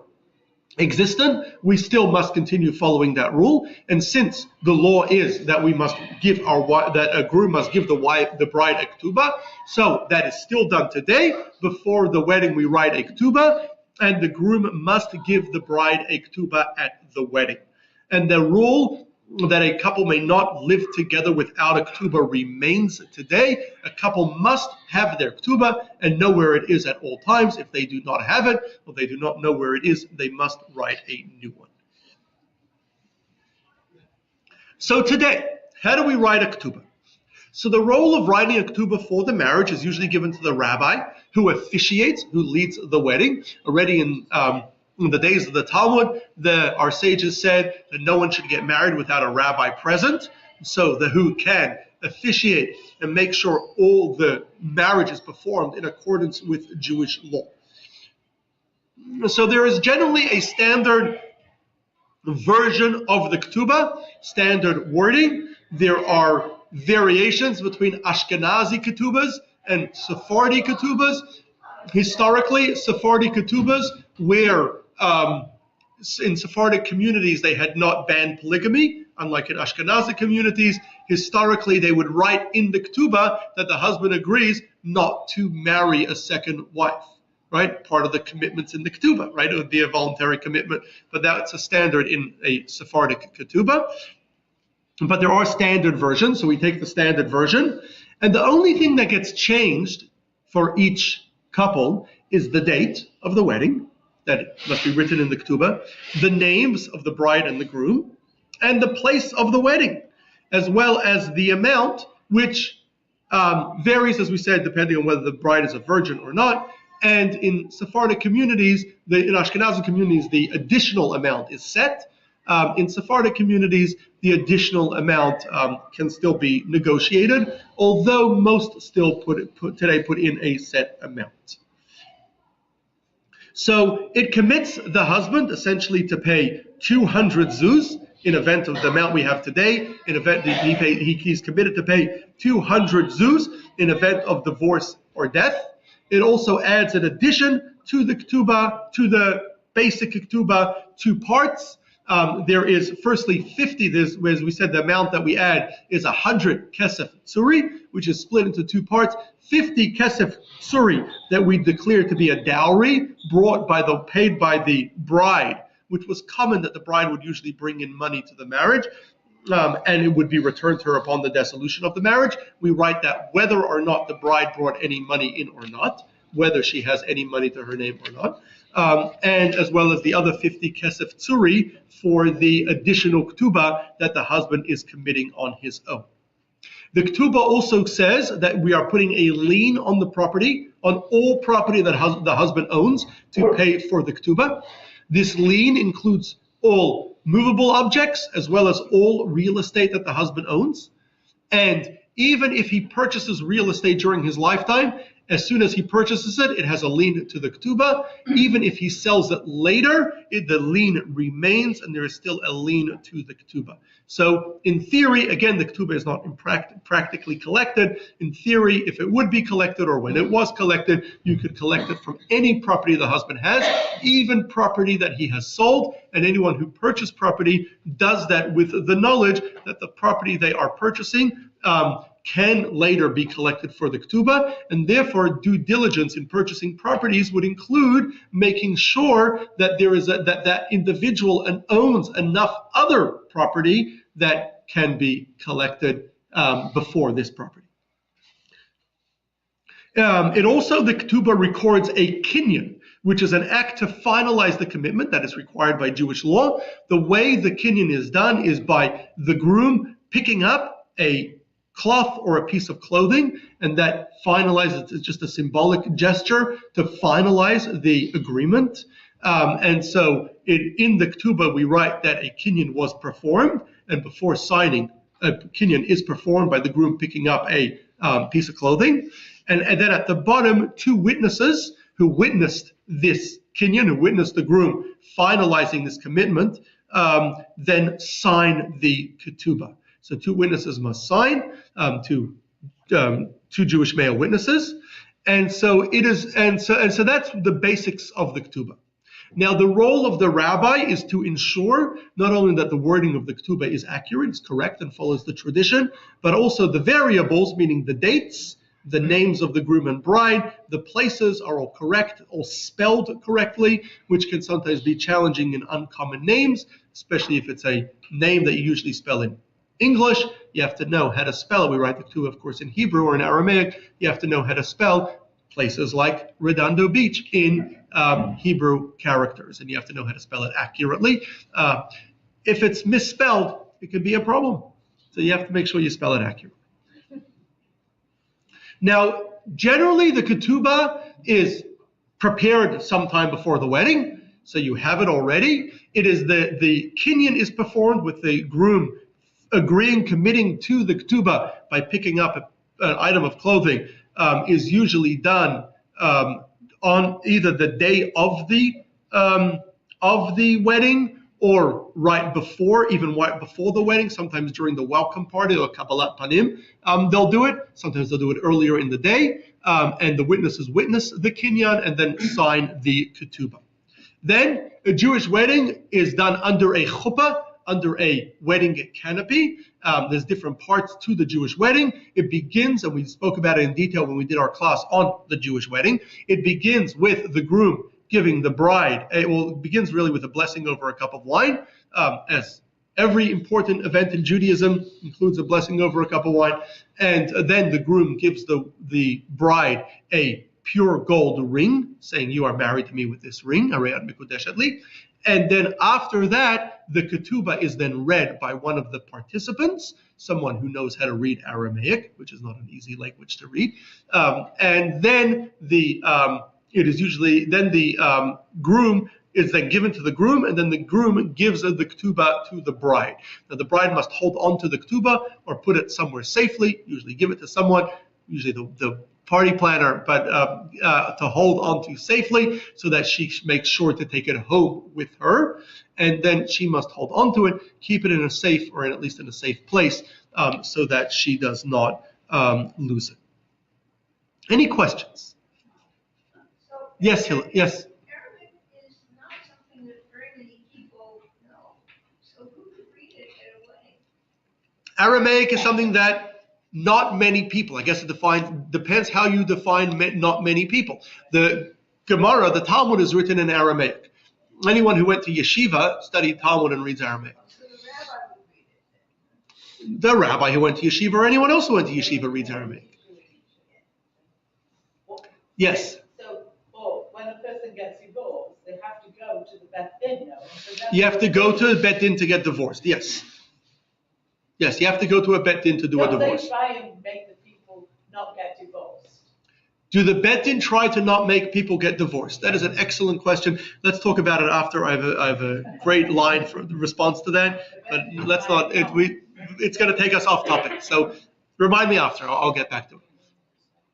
existent, we still must continue following that rule. And since the law is that we must give that a groom must give the bride a ketubah, so that is still done today. Before the wedding, we write a ketubah, and the groom must give the bride a ketubah at the wedding. And the rule that a couple may not live together without a ketubah remains today. A couple must have their ketubah and know where it is at all times. If they do not have it, or they do not know where it is, they must write a new one. So today, how do we write a ketubah? So the role of writing a ketubah for the marriage is usually given to the rabbi, who officiates, who leads the wedding. Already in the days of the Talmud, our sages said that no one should get married without a rabbi present. So who can officiate and make sure all the marriage is performed in accordance with Jewish law. So there is generally a standard version of the ketubah, standard wording. There are variations between Ashkenazi ketubahs and Sephardi ketubahs. Historically, Sephardi ketubahs where in Sephardic communities they had not banned polygamy, unlike in Ashkenazi communities. Historically, they would write in the ketubah that the husband agrees not to marry a second wife, right? Part of the commitments in the ketubah, right? It would be a voluntary commitment, but that's a standard in a Sephardic ketubah. But there are standard versions, so we take the standard version. And the only thing that gets changed for each couple is the date of the wedding, that must be written in the ketubah, the names of the bride and the groom, and the place of the wedding, as well as the amount, which varies, as we said, depending on whether the bride is a virgin or not. And in Sephardic communities, in Ashkenazi communities, the additional amount is set. In Sephardic communities, the additional amount can still be negotiated, although most still put in a set amount. So it commits the husband essentially to pay 200 zuz in event of the amount we have today. In event he's committed to pay 200 zuz in event of divorce or death. It also adds an addition to the ketubah, to the basic ketubah, 2 parts. There is firstly 50, as we said, the amount that we add is 100 kesef tsuri, which is split into 2 parts. 50 kesef tsuri that we declare to be a dowry paid by the bride, which was common that the bride would usually bring in money to the marriage, and it would be returned to her upon the dissolution of the marriage. We write that whether or not the bride brought any money in or not, whether she has any money to her name or not. And as well as the other 50 kesef tsuri for the additional ketubah that the husband is committing on his own. The ketubah also says that we are putting a lien on the property, on all property that the husband owns, to pay for the ketubah. This lien includes all movable objects as well as all real estate that the husband owns. And even if he purchases real estate during his lifetime, as soon as he purchases it, it has a lien to the ketubah. Even if he sells it later, the lien remains and there is still a lien to the ketubah. So in theory, again, the ketubah is not practically collected. In theory, if it would be collected or when it was collected, you could collect it from any property the husband has, even property that he has sold. And anyone who purchased property does that with the knowledge that the property they are purchasing can later be collected for the ketubah, and therefore due diligence in purchasing properties would include making sure that there is that individual owns enough other property that can be collected before this property. It also, the ketubah records a kinyan, which is an act to finalize the commitment that is required by Jewish law. The way the kinyan is done is by the groom picking up a cloth or a piece of clothing, and that finalizes, it's just a symbolic gesture to finalize the agreement. And so in the ketubah, we write that a kinyan was performed, and before signing, a kinyan is performed by the groom picking up a piece of clothing. And then at the bottom, two witnesses who witnessed this kinyan, who witnessed the groom finalizing this commitment, then sign the ketubah. So two witnesses must sign, two Jewish male witnesses, and so it is, and so that's the basics of the ketubah. Now, the role of the rabbi is to ensure not only that the wording of the ketubah is accurate, is correct, and follows the tradition, but also the variables, meaning the dates, the names of the groom and bride, the places are all correct, all spelled correctly, which can sometimes be challenging in uncommon names, especially if it's a name that you usually spell in English. You have to know how to spell it. We write the ketubah, of course, in Hebrew or in Aramaic. You have to know how to spell places like Redondo Beach in Hebrew characters, and you have to know how to spell it accurately. If it's misspelled, it can be a problem. So you have to make sure you spell it accurately. Now, generally, the ketubah is prepared sometime before the wedding, so you have it already. It is the kinyan is performed with the groom agreeing, committing to the ketubah by picking up an item of clothing, is usually done on either the day of the wedding or right before, even right before the wedding. Sometimes during the welcome party or Kabbalat Panim, they'll do it. Sometimes they'll do it earlier in the day, and the witnesses witness the kinyan and then sign the ketubah. Then a Jewish wedding is done under a chuppah, under a wedding canopy. There's different parts to the Jewish wedding. It begins, and we spoke about it in detail when we did our class on the Jewish wedding. It begins with the groom giving the bride, it begins really with a blessing over a cup of wine, as every important event in Judaism includes a blessing over a cup of wine. And then the groom gives the bride a pure gold ring, saying, "You are married to me with this ring." And then after that, the ketubah is then read by one of the participants, someone who knows how to read Aramaic, which is not an easy language to read. And then it is usually, then the groom is then given to the groom, and then the groom gives the ketubah to the bride. Now the bride must hold on to the ketubah or put it somewhere safely, usually give it to someone, usually the party planner, but to hold on to safely so that she makes sure to take it home with her. And then she must hold on to it, keep it in a safe, or at least in a safe place, so that she does not lose it. Any questions? Yes, Hila. Yes. Arabic is not something that very many people know. So who could read it at a wedding? Aramaic is something that not many people, I guess it depends how you define not many people. The Gemara, the Talmud, is written in Aramaic. Anyone who went to yeshiva studied Talmud and reads Aramaic. So the rabbi would read it then. The rabbi who went to yeshiva or anyone else who went to yeshiva reads Aramaic. Yes. So, when a person gets divorced, they have to go to the Bet Din, You have to go to a Bet Din to get divorced, yes. Yes, you have to go to a Bet Din to do a divorce. They try and make the people not get divorced? Do the Bet Din try to not make people get divorced? That is an excellent question. Let's talk about it after. I have a great line for the response to that, but let's not. It's going to take us off topic. So remind me after. I'll get back to it.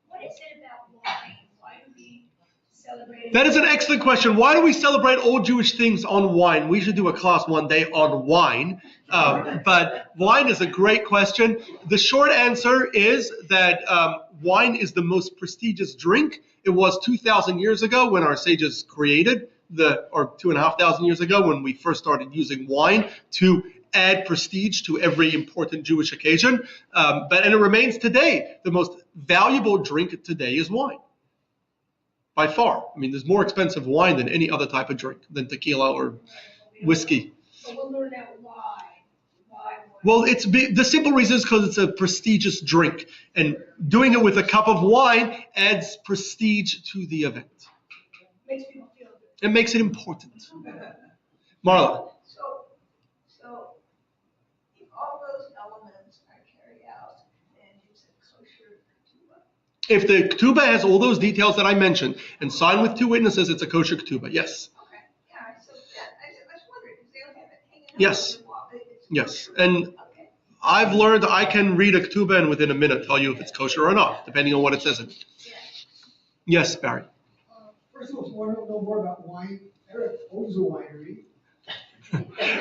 What is it about wine? Why do we celebrate? That is an excellent question. Why do we celebrate all Jewish things on wine? We should do a class one day on wine. But wine is a great question. The short answer is that wine is the most prestigious drink. It was 2,000 years ago when our sages created or 2,500 years ago when we first started using wine to add prestige to every important Jewish occasion. And it remains today. The most valuable drink today is wine. By far. I mean, there's more expensive wine than any other type of drink, than tequila or whiskey. So we'll learn out why. Well, the simple reason is because it's a prestigious drink, and doing it with a cup of wine adds prestige to the event. Makes people feel good. It makes it important. Marla. So if all those elements are carried out, then it's a kosher ketubah. If the ketubah has all those details that I mentioned and signed with two witnesses, it's a kosher ketubah. Yes. Okay. Yeah. So I was wondering because they don't have it hanging out. Yes. on the wall. It's Yes, and Okay. I've learned I can read a ketubah and within a minute tell you if it's kosher or not, depending on what it says in it. Yeah. Yes, Barry. First of all, I want to know more about wine. Eric owns a winery.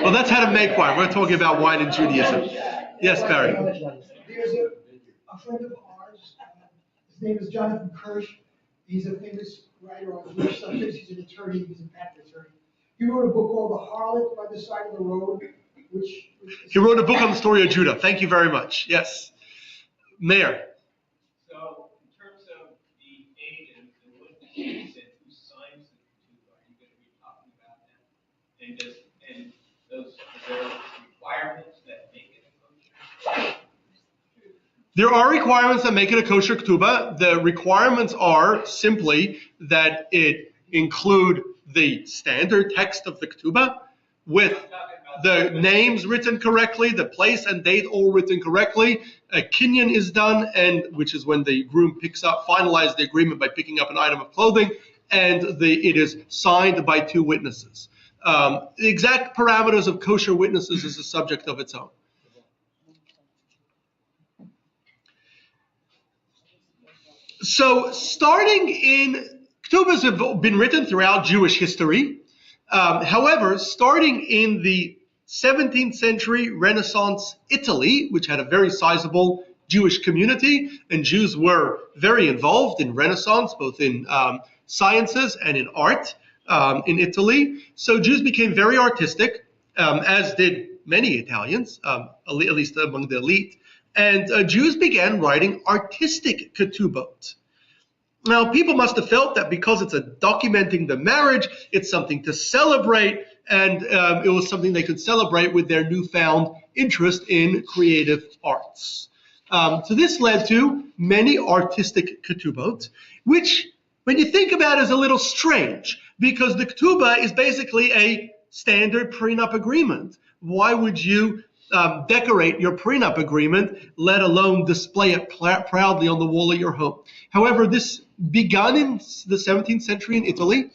Well, that's how to make wine. We're talking about wine in Judaism. Yes, Barry. There's a friend of ours, his name is Jonathan Kirsch. He's a famous writer on Jewish subjects. He's an attorney, he's a patent attorney. He wrote a book called The Harlot by the Side of the Road, which He wrote a book on the story of Judah. Thank you very much. Yes. Mayor. So, in terms of the agents and witnesses and who signs the ketubah, are you going to be talking about that? And those, are there requirements that make it a kosher? There are requirements that make it a kosher ketubah. The requirements are simply that it include the standard text of the ketubah with the names written correctly, the place and date all written correctly. A kinyan is done, and which is when the groom finalizes the agreement by picking up an item of clothing, and it is signed by 2 witnesses. The exact parameters of kosher witnesses is a subject of its own. So ketubahs have been written throughout Jewish history. However, starting in the 17th century Renaissance Italy, which had a very sizable Jewish community, and Jews were very involved in Renaissance, both in sciences and in art in Italy. So Jews became very artistic, as did many Italians, at least among the elite. And Jews began writing artistic ketubot. Now, people must have felt that because it's documenting the marriage, it's something to celebrate, and it was something they could celebrate with their newfound interest in creative arts. So this led to many artistic ketubot, which, when you think about it, is a little strange, because the ketubah is basically a standard prenup agreement. Why would you decorate your prenup agreement, let alone display it proudly on the wall of your home? However, this began in the 17th century in Italy.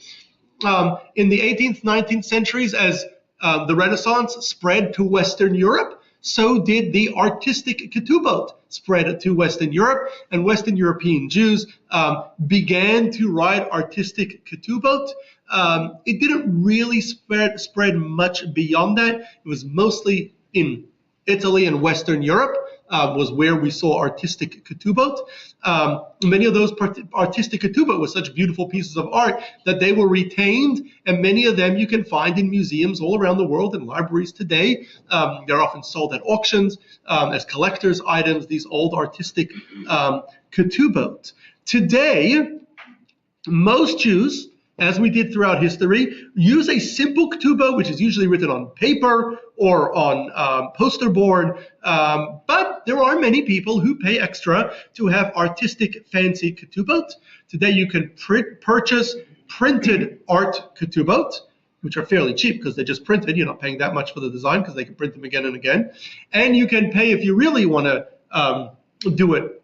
In the 18th, 19th centuries, as the Renaissance spread to Western Europe, so did the artistic ketubot spread to Western Europe, and Western European Jews began to write artistic ketubot. It didn't really spread much beyond that. It was mostly in Italy and Western Europe was where we saw artistic ketubot. Many of those artistic ketubot were such beautiful pieces of art that they were retained, and many of them you can find in museums all around the world and libraries today. They're often sold at auctions as collector's items, these old artistic ketubot. Today, most Jews, as we did throughout history, use a simple ketubah, which is usually written on paper or on poster board. But there are many people who pay extra to have artistic, fancy ketubot. Today you can purchase printed art ketubot, which are fairly cheap because they're just printed. You're not paying that much for the design because they can print them again and again. And you can pay, if you really want to do it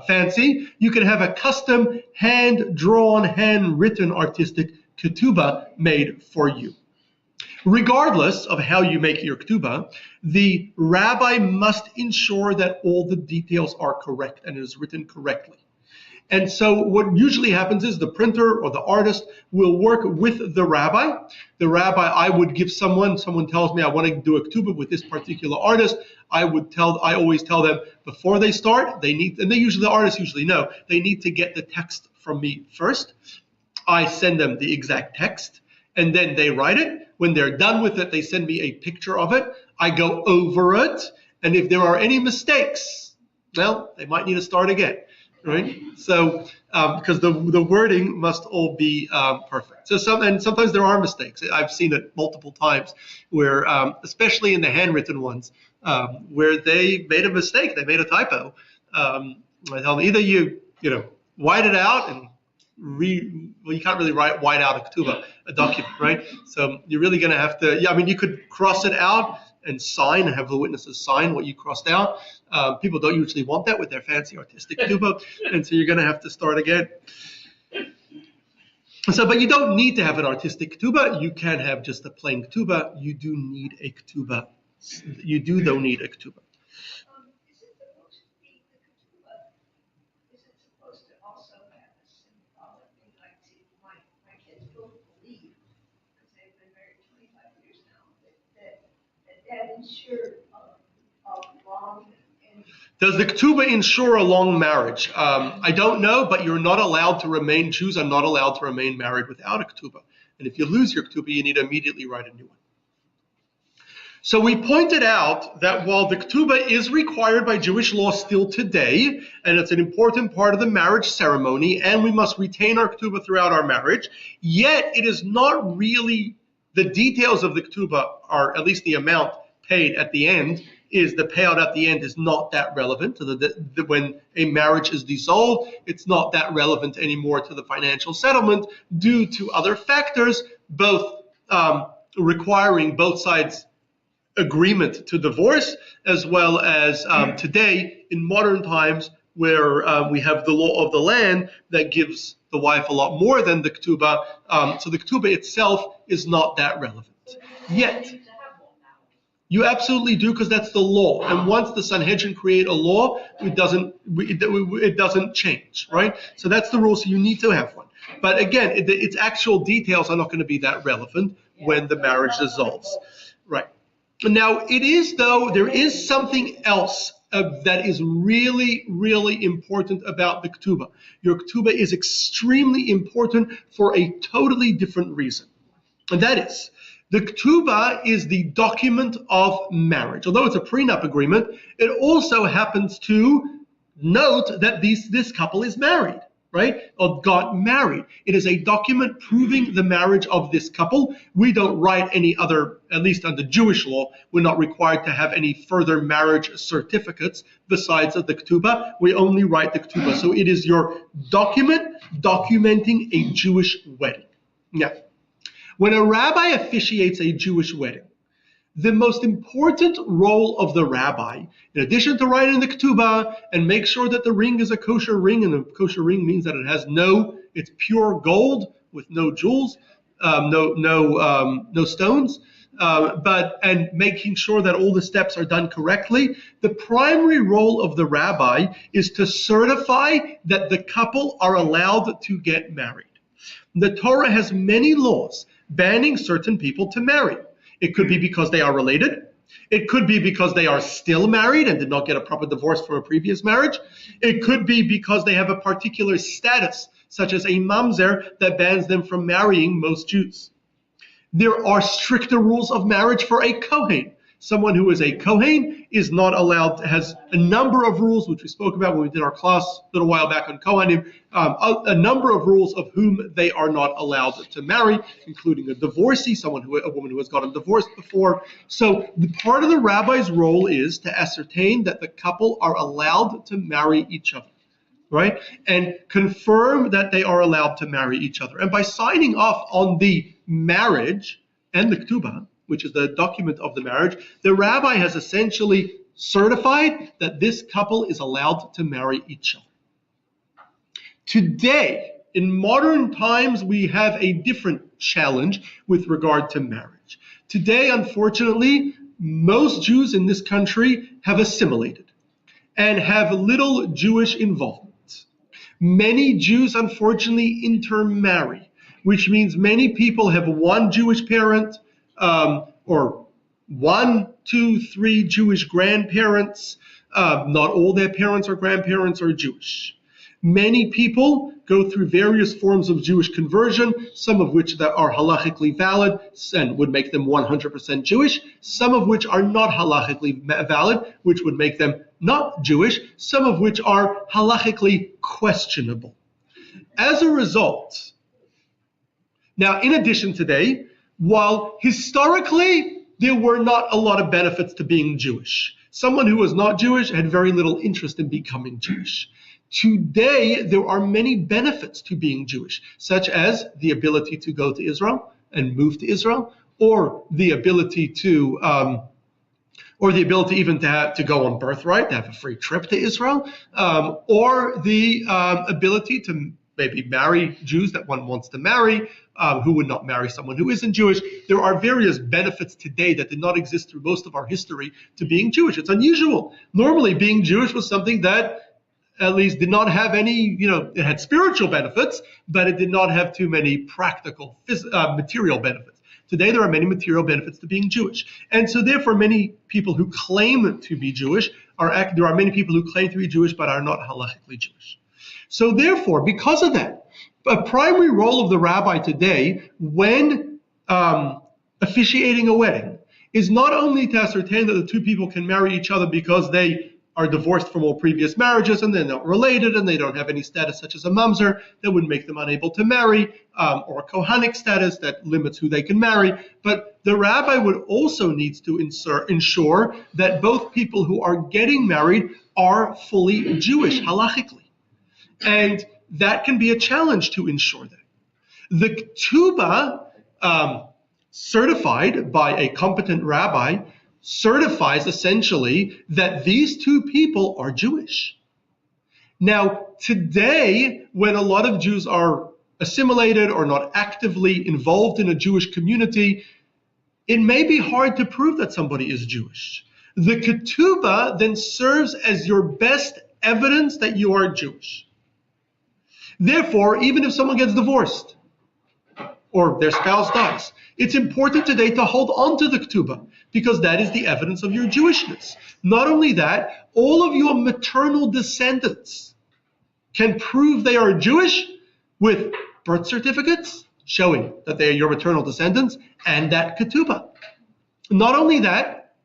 fancy, you can have a custom hand-drawn, hand-written artistic ketubah made for you. Regardless of how you make your ketubah, the rabbi must ensure that all the details are correct and it is written correctly. And so what usually happens is the printer or the artist will work with the rabbi. The rabbi, I would give someone tells me I want to do a ketubah with this particular artist. I always tell them before they start, the artists usually know, they need to get the text from me first. I send them the exact text and then they write it. When they're done with it, they send me a picture of it. I go over it. And if there are any mistakes, well, they might need to start again. Right, so because the wording must all be perfect. So sometimes there are mistakes. I've seen it multiple times, where especially in the handwritten ones, where they made a mistake, they made a typo. I tell them either you white it out and you can't really white out a ketubah, a document, right? So you're really going to have to. Yeah, I mean you could cross it out and sign and have the witnesses sign what you crossed out. People don't usually want that with their fancy artistic ketubah, and so you're going to have to start again. So, but you don't need to have an artistic ketubah. You can have just a plain ketubah. You do need a ketubah You do, though, need a ketubah. Is it supposed to be the ketubah? Is it supposed to also have a symbolic thing? Like, see, my kids don't believe, because they've been married 25 years now, that ensured a long and Does the ketubah ensure a long marriage? I don't know, but you're not allowed to remain, Jews are not allowed to remain married without a ketubah. And if you lose your ketubah, you need to immediately write a new one. So we pointed out that while the ketubah is required by Jewish law still today, and it's an important part of the marriage ceremony, and we must retain our ketubah throughout our marriage, yet it is not really, the details of the ketubah are, at least the amount paid at the end, is the payout at the end is not that relevant to when a marriage is dissolved. It's not that relevant anymore to the financial settlement due to other factors, both requiring both sides' agreement to divorce, as well as today in modern times where we have the law of the land that gives the wife a lot more than the ketubah. So the ketubah itself is not that relevant yet. You absolutely do, because that's the law. And once the Sanhedrin create a law, it doesn't change, right? So that's the rule. So you need to have one. But again, its actual details are not going to be that relevant when the marriage dissolves, right? Now it is, though, there is something else that is really, really important about the ketubah. Your ketubah is extremely important for a totally different reason, and that is, the ketubah is the document of marriage. Although it's a prenup agreement, it also happens to note that this couple is married, right? Or got married. It is a document proving the marriage of this couple. We don't write any other, at least under Jewish law, we're not required to have any further marriage certificates besides the ketubah. We only write the ketubah. So it is your document documenting a Jewish wedding. Now, when a rabbi officiates a Jewish wedding, the most important role of the rabbi, in addition to writing the ketubah and make sure that the ring is a kosher ring, and a kosher ring means that it's pure gold with no jewels, no stones, and making sure that all the steps are done correctly. The primary role of the rabbi is to certify that the couple are allowed to get married. The Torah has many laws banning certain people to marry. It could be because they are related. It could be because they are still married and did not get a proper divorce from a previous marriage. It could be because they have a particular status, such as a mamzer, that bans them from marrying most Jews. There are stricter rules of marriage for a Kohen. Someone who is a Kohen is not allowed, has a number of rules, which we spoke about when we did our class a little while back on Kohanim, a number of rules of whom they are not allowed to marry, including a divorcee, a woman who has gotten divorced before. So the part of the rabbi's role is to ascertain that the couple are allowed to marry each other, right? And confirm that they are allowed to marry each other. And by signing off on the marriage and the ketubah, which is the document of the marriage, the rabbi has essentially certified that this couple is allowed to marry each other. Today, in modern times, we have a different challenge with regard to marriage. Today, unfortunately, most Jews in this country have assimilated and have little Jewish involvement. Many Jews, unfortunately, intermarry, which means many people have one Jewish parent, or 1, 2, 3 Jewish grandparents. Not all their parents or grandparents are Jewish. Many people go through various forms of Jewish conversion, some of which that are halachically valid and would make them 100% Jewish, some of which are not halachically valid, which would make them not Jewish, some of which are halachically questionable. As a result, now in addition today, while historically there were not a lot of benefits to being Jewish, someone who was not Jewish had very little interest in becoming Jewish. Today, there are many benefits to being Jewish, such as the ability to go to Israel and move to Israel, or the ability to even to go on birthright, to have a free trip to Israel, or the ability to maybe marry Jews that one wants to marry, who would not marry someone who isn't Jewish. There are various benefits today that did not exist through most of our history to being Jewish. It's unusual. Normally, being Jewish was something that at least did not have any, it had spiritual benefits, but it did not have too many practical, material benefits. Today, there are many material benefits to being Jewish. And so therefore, many people who claim to be Jewish there are many people who claim to be Jewish but are not halachically Jewish. So therefore, because of that, a primary role of the rabbi today when officiating a wedding is not only to ascertain that the two people can marry each other because they are divorced from all previous marriages and they're not related and they don't have any status such as a mamzer that would make them unable to marry, or a kohanic status that limits who they can marry. But the rabbi would also needs to ensure that both people who are getting married are fully Jewish halachically. And that can be a challenge to ensure that. The ketubah, certified by a competent rabbi, certifies essentially that these two people are Jewish. Now, today, when a lot of Jews are assimilated or not actively involved in a Jewish community, it may be hard to prove that somebody is Jewish. The ketubah then serves as your best evidence that you are Jewish. Therefore, even if someone gets divorced or their spouse dies, it's important today to hold on to the ketubah because that is the evidence of your Jewishness. Not only that, all of your maternal descendants can prove they are Jewish with birth certificates showing that they are your maternal descendants and that ketubah. Not only that,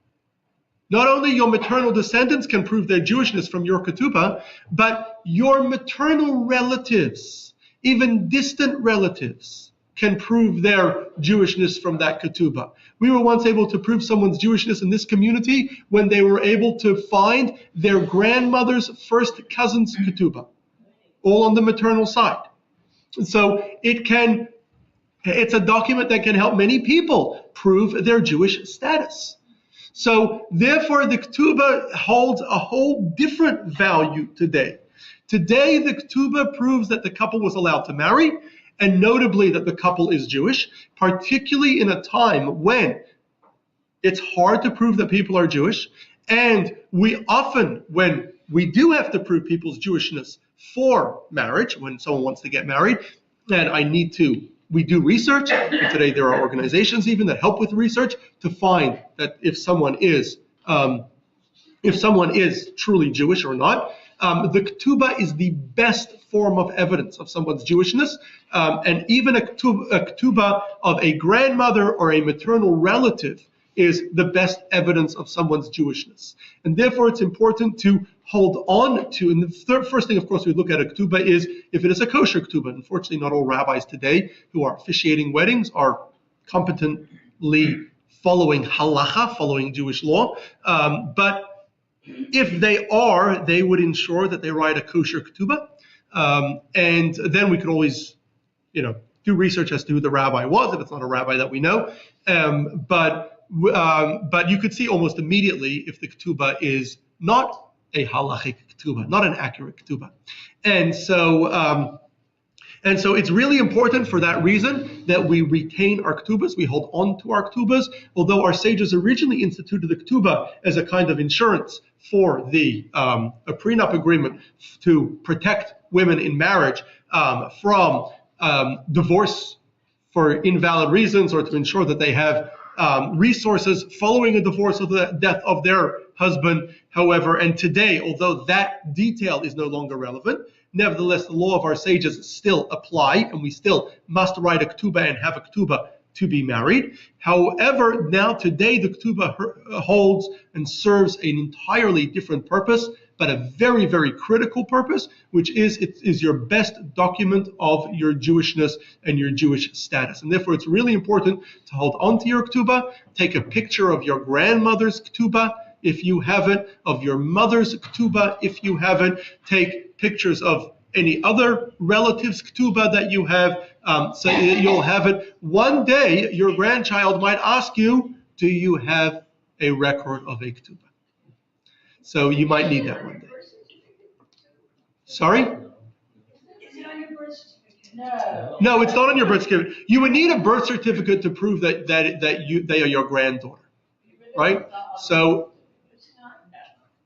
not only your maternal descendants can prove their Jewishness from your ketubah, but your maternal relatives, even distant relatives, can prove their Jewishness from that ketubah. We were once able to prove someone's Jewishness in this community when they were able to find their grandmother's first cousin's ketubah, all on the maternal side. So it's a document that can help many people prove their Jewish status. So therefore, the ketubah holds a whole different value today. Today, the ketubah proves that the couple was allowed to marry, and notably that the couple is Jewish, particularly in a time when it's hard to prove that people are Jewish, and we often, when we do have to prove people's Jewishness for marriage, when someone wants to get married, and we do research, and today there are organizations even that help with research to find that if someone is truly Jewish or not. The ketubah is the best form of evidence of someone's Jewishness, and even a ketubah of a grandmother or a maternal relative is the best evidence of someone's Jewishness. And therefore it's important to hold on to, and the first thing, of course, we look at a ketubah is if it is a kosher ketubah. Unfortunately, not all rabbis today who are officiating weddings are competently following halacha, following Jewish law, but if they are, they would ensure that they write a kosher ketubah, and then we could always, do research as to who the rabbi was if it's not a rabbi that we know. But you could see almost immediately if the ketubah is not a halachic ketubah, not an accurate ketubah, and so it's really important for that reason that we retain our ketubahs, we hold on to our ketubahs, although our sages originally instituted the ketubah as a kind of insurance for a prenup agreement to protect women in marriage from divorce for invalid reasons, or to ensure that they have resources following a divorce or the death of their husband. However, and today, although that detail is no longer relevant, nevertheless, the law of our sages still apply, and we still must write a ketubah and have a ketubah to be married. However, now today the ketubah holds and serves an entirely different purpose, but a very, very critical purpose, which is it is your best document of your Jewishness and your Jewish status. And therefore, it's really important to hold on to your ketubah, take a picture of your grandmother's ketubah, if you haven't, of your mother's ketubah, if you haven't, take pictures of any other relative's ketubah that you have, so you'll have it. One day, your grandchild might ask you, do you have a record of a ketubah? So you might need that one day. Sorry? Is it on your birth No. No, it's not on your birth certificate. You would need a birth certificate to prove that they are your granddaughter, right? So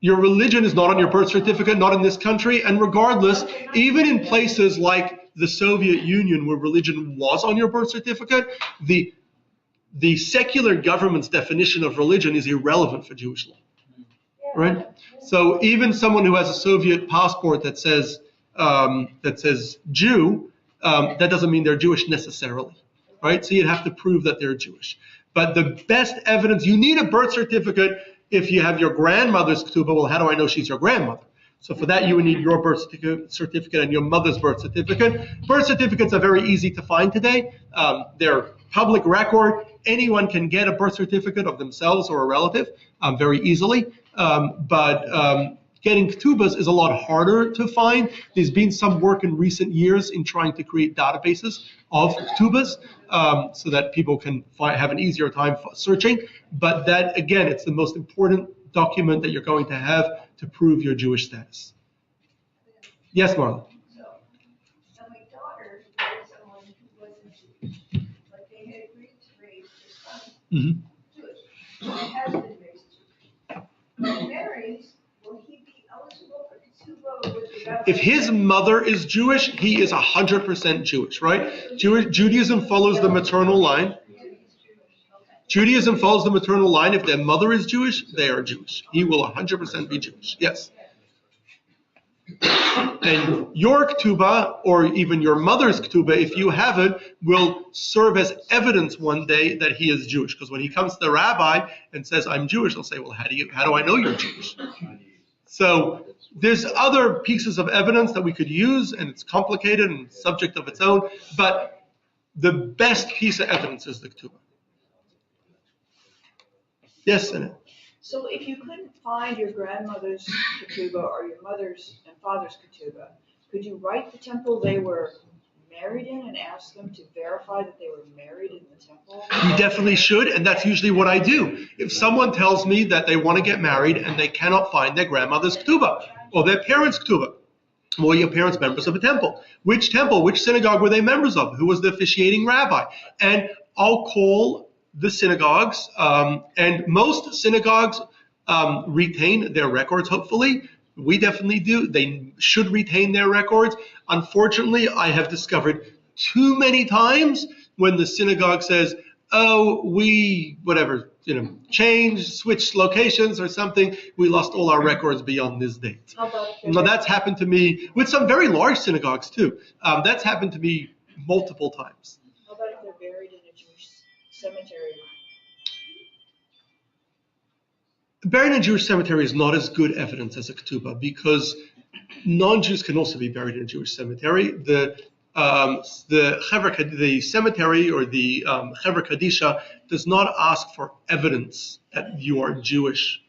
your religion is not on your birth certificate, not in this country, and regardless, even in places like the Soviet Union where religion was on your birth certificate, the secular government's definition of religion is irrelevant for Jewish law, right? So even someone who has a Soviet passport that says Jew, that doesn't mean they're Jewish necessarily, right? So you'd have to prove that they're Jewish. But the best evidence, you need a birth certificate if you have your grandmother's ketubah. Well, how do I know she's your grandmother? So for that, you would need your birth certificate and your mother's birth certificate. Birth certificates are very easy to find today. They're public record. Anyone can get a birth certificate of themselves or a relative very easily. But getting ketubahs is a lot harder to find. There's been some work in recent years in trying to create databases of ketubahs so that people can have an easier time searching. But that, again, it's the most important document that you're going to have to prove your Jewish status. Yes, Marla? So, now my daughter married someone who wasn't Jewish, but they had agreed to raise their son Jewish. My husband raised Jewish. When he marries, will he be eligible for ketubah or would the rabbi? If his mother is Jewish, he is 100% Jewish, right? Judaism follows the maternal line. Judaism follows the maternal line. If their mother is Jewish, they are Jewish. He will 100% be Jewish. Yes. And your ketubah, or even your mother's ketubah, if you have it, will serve as evidence one day that he is Jewish. Because when he comes to the rabbi and says, "I'm Jewish," they'll say, "Well, how do I know you're Jewish?" So there's other pieces of evidence that we could use, and it's complicated and subject of its own. But the best piece of evidence is the ketubah. Yes, Annette. So if you couldn't find your grandmother's ketubah or your mother's and father's ketubah, could you write the temple they were married in and ask them to verify that they were married in the temple? You definitely should, and that's usually what I do. If someone tells me that they want to get married and they cannot find their grandmother's ketubah or their parents' ketubah, well, your parents members of a temple. Which temple, which synagogue were they members of? Who was the officiating rabbi? And I'll call the synagogues, and most synagogues retain their records, hopefully. We definitely do. They should retain their records. Unfortunately, I have discovered too many times when the synagogue says, "Oh, we, whatever, changed, switched locations or something. We lost all our records beyond this date." Now, that's happened to me with some very large synagogues, too. That's happened to me multiple times. How about if they're buried in a Jewish cemetery? Buried in a Jewish cemetery is not as good evidence as a ketubah because non-Jews can also be buried in a Jewish cemetery. The cemetery or the Chevra Kadisha does not ask for evidence that you are Jewish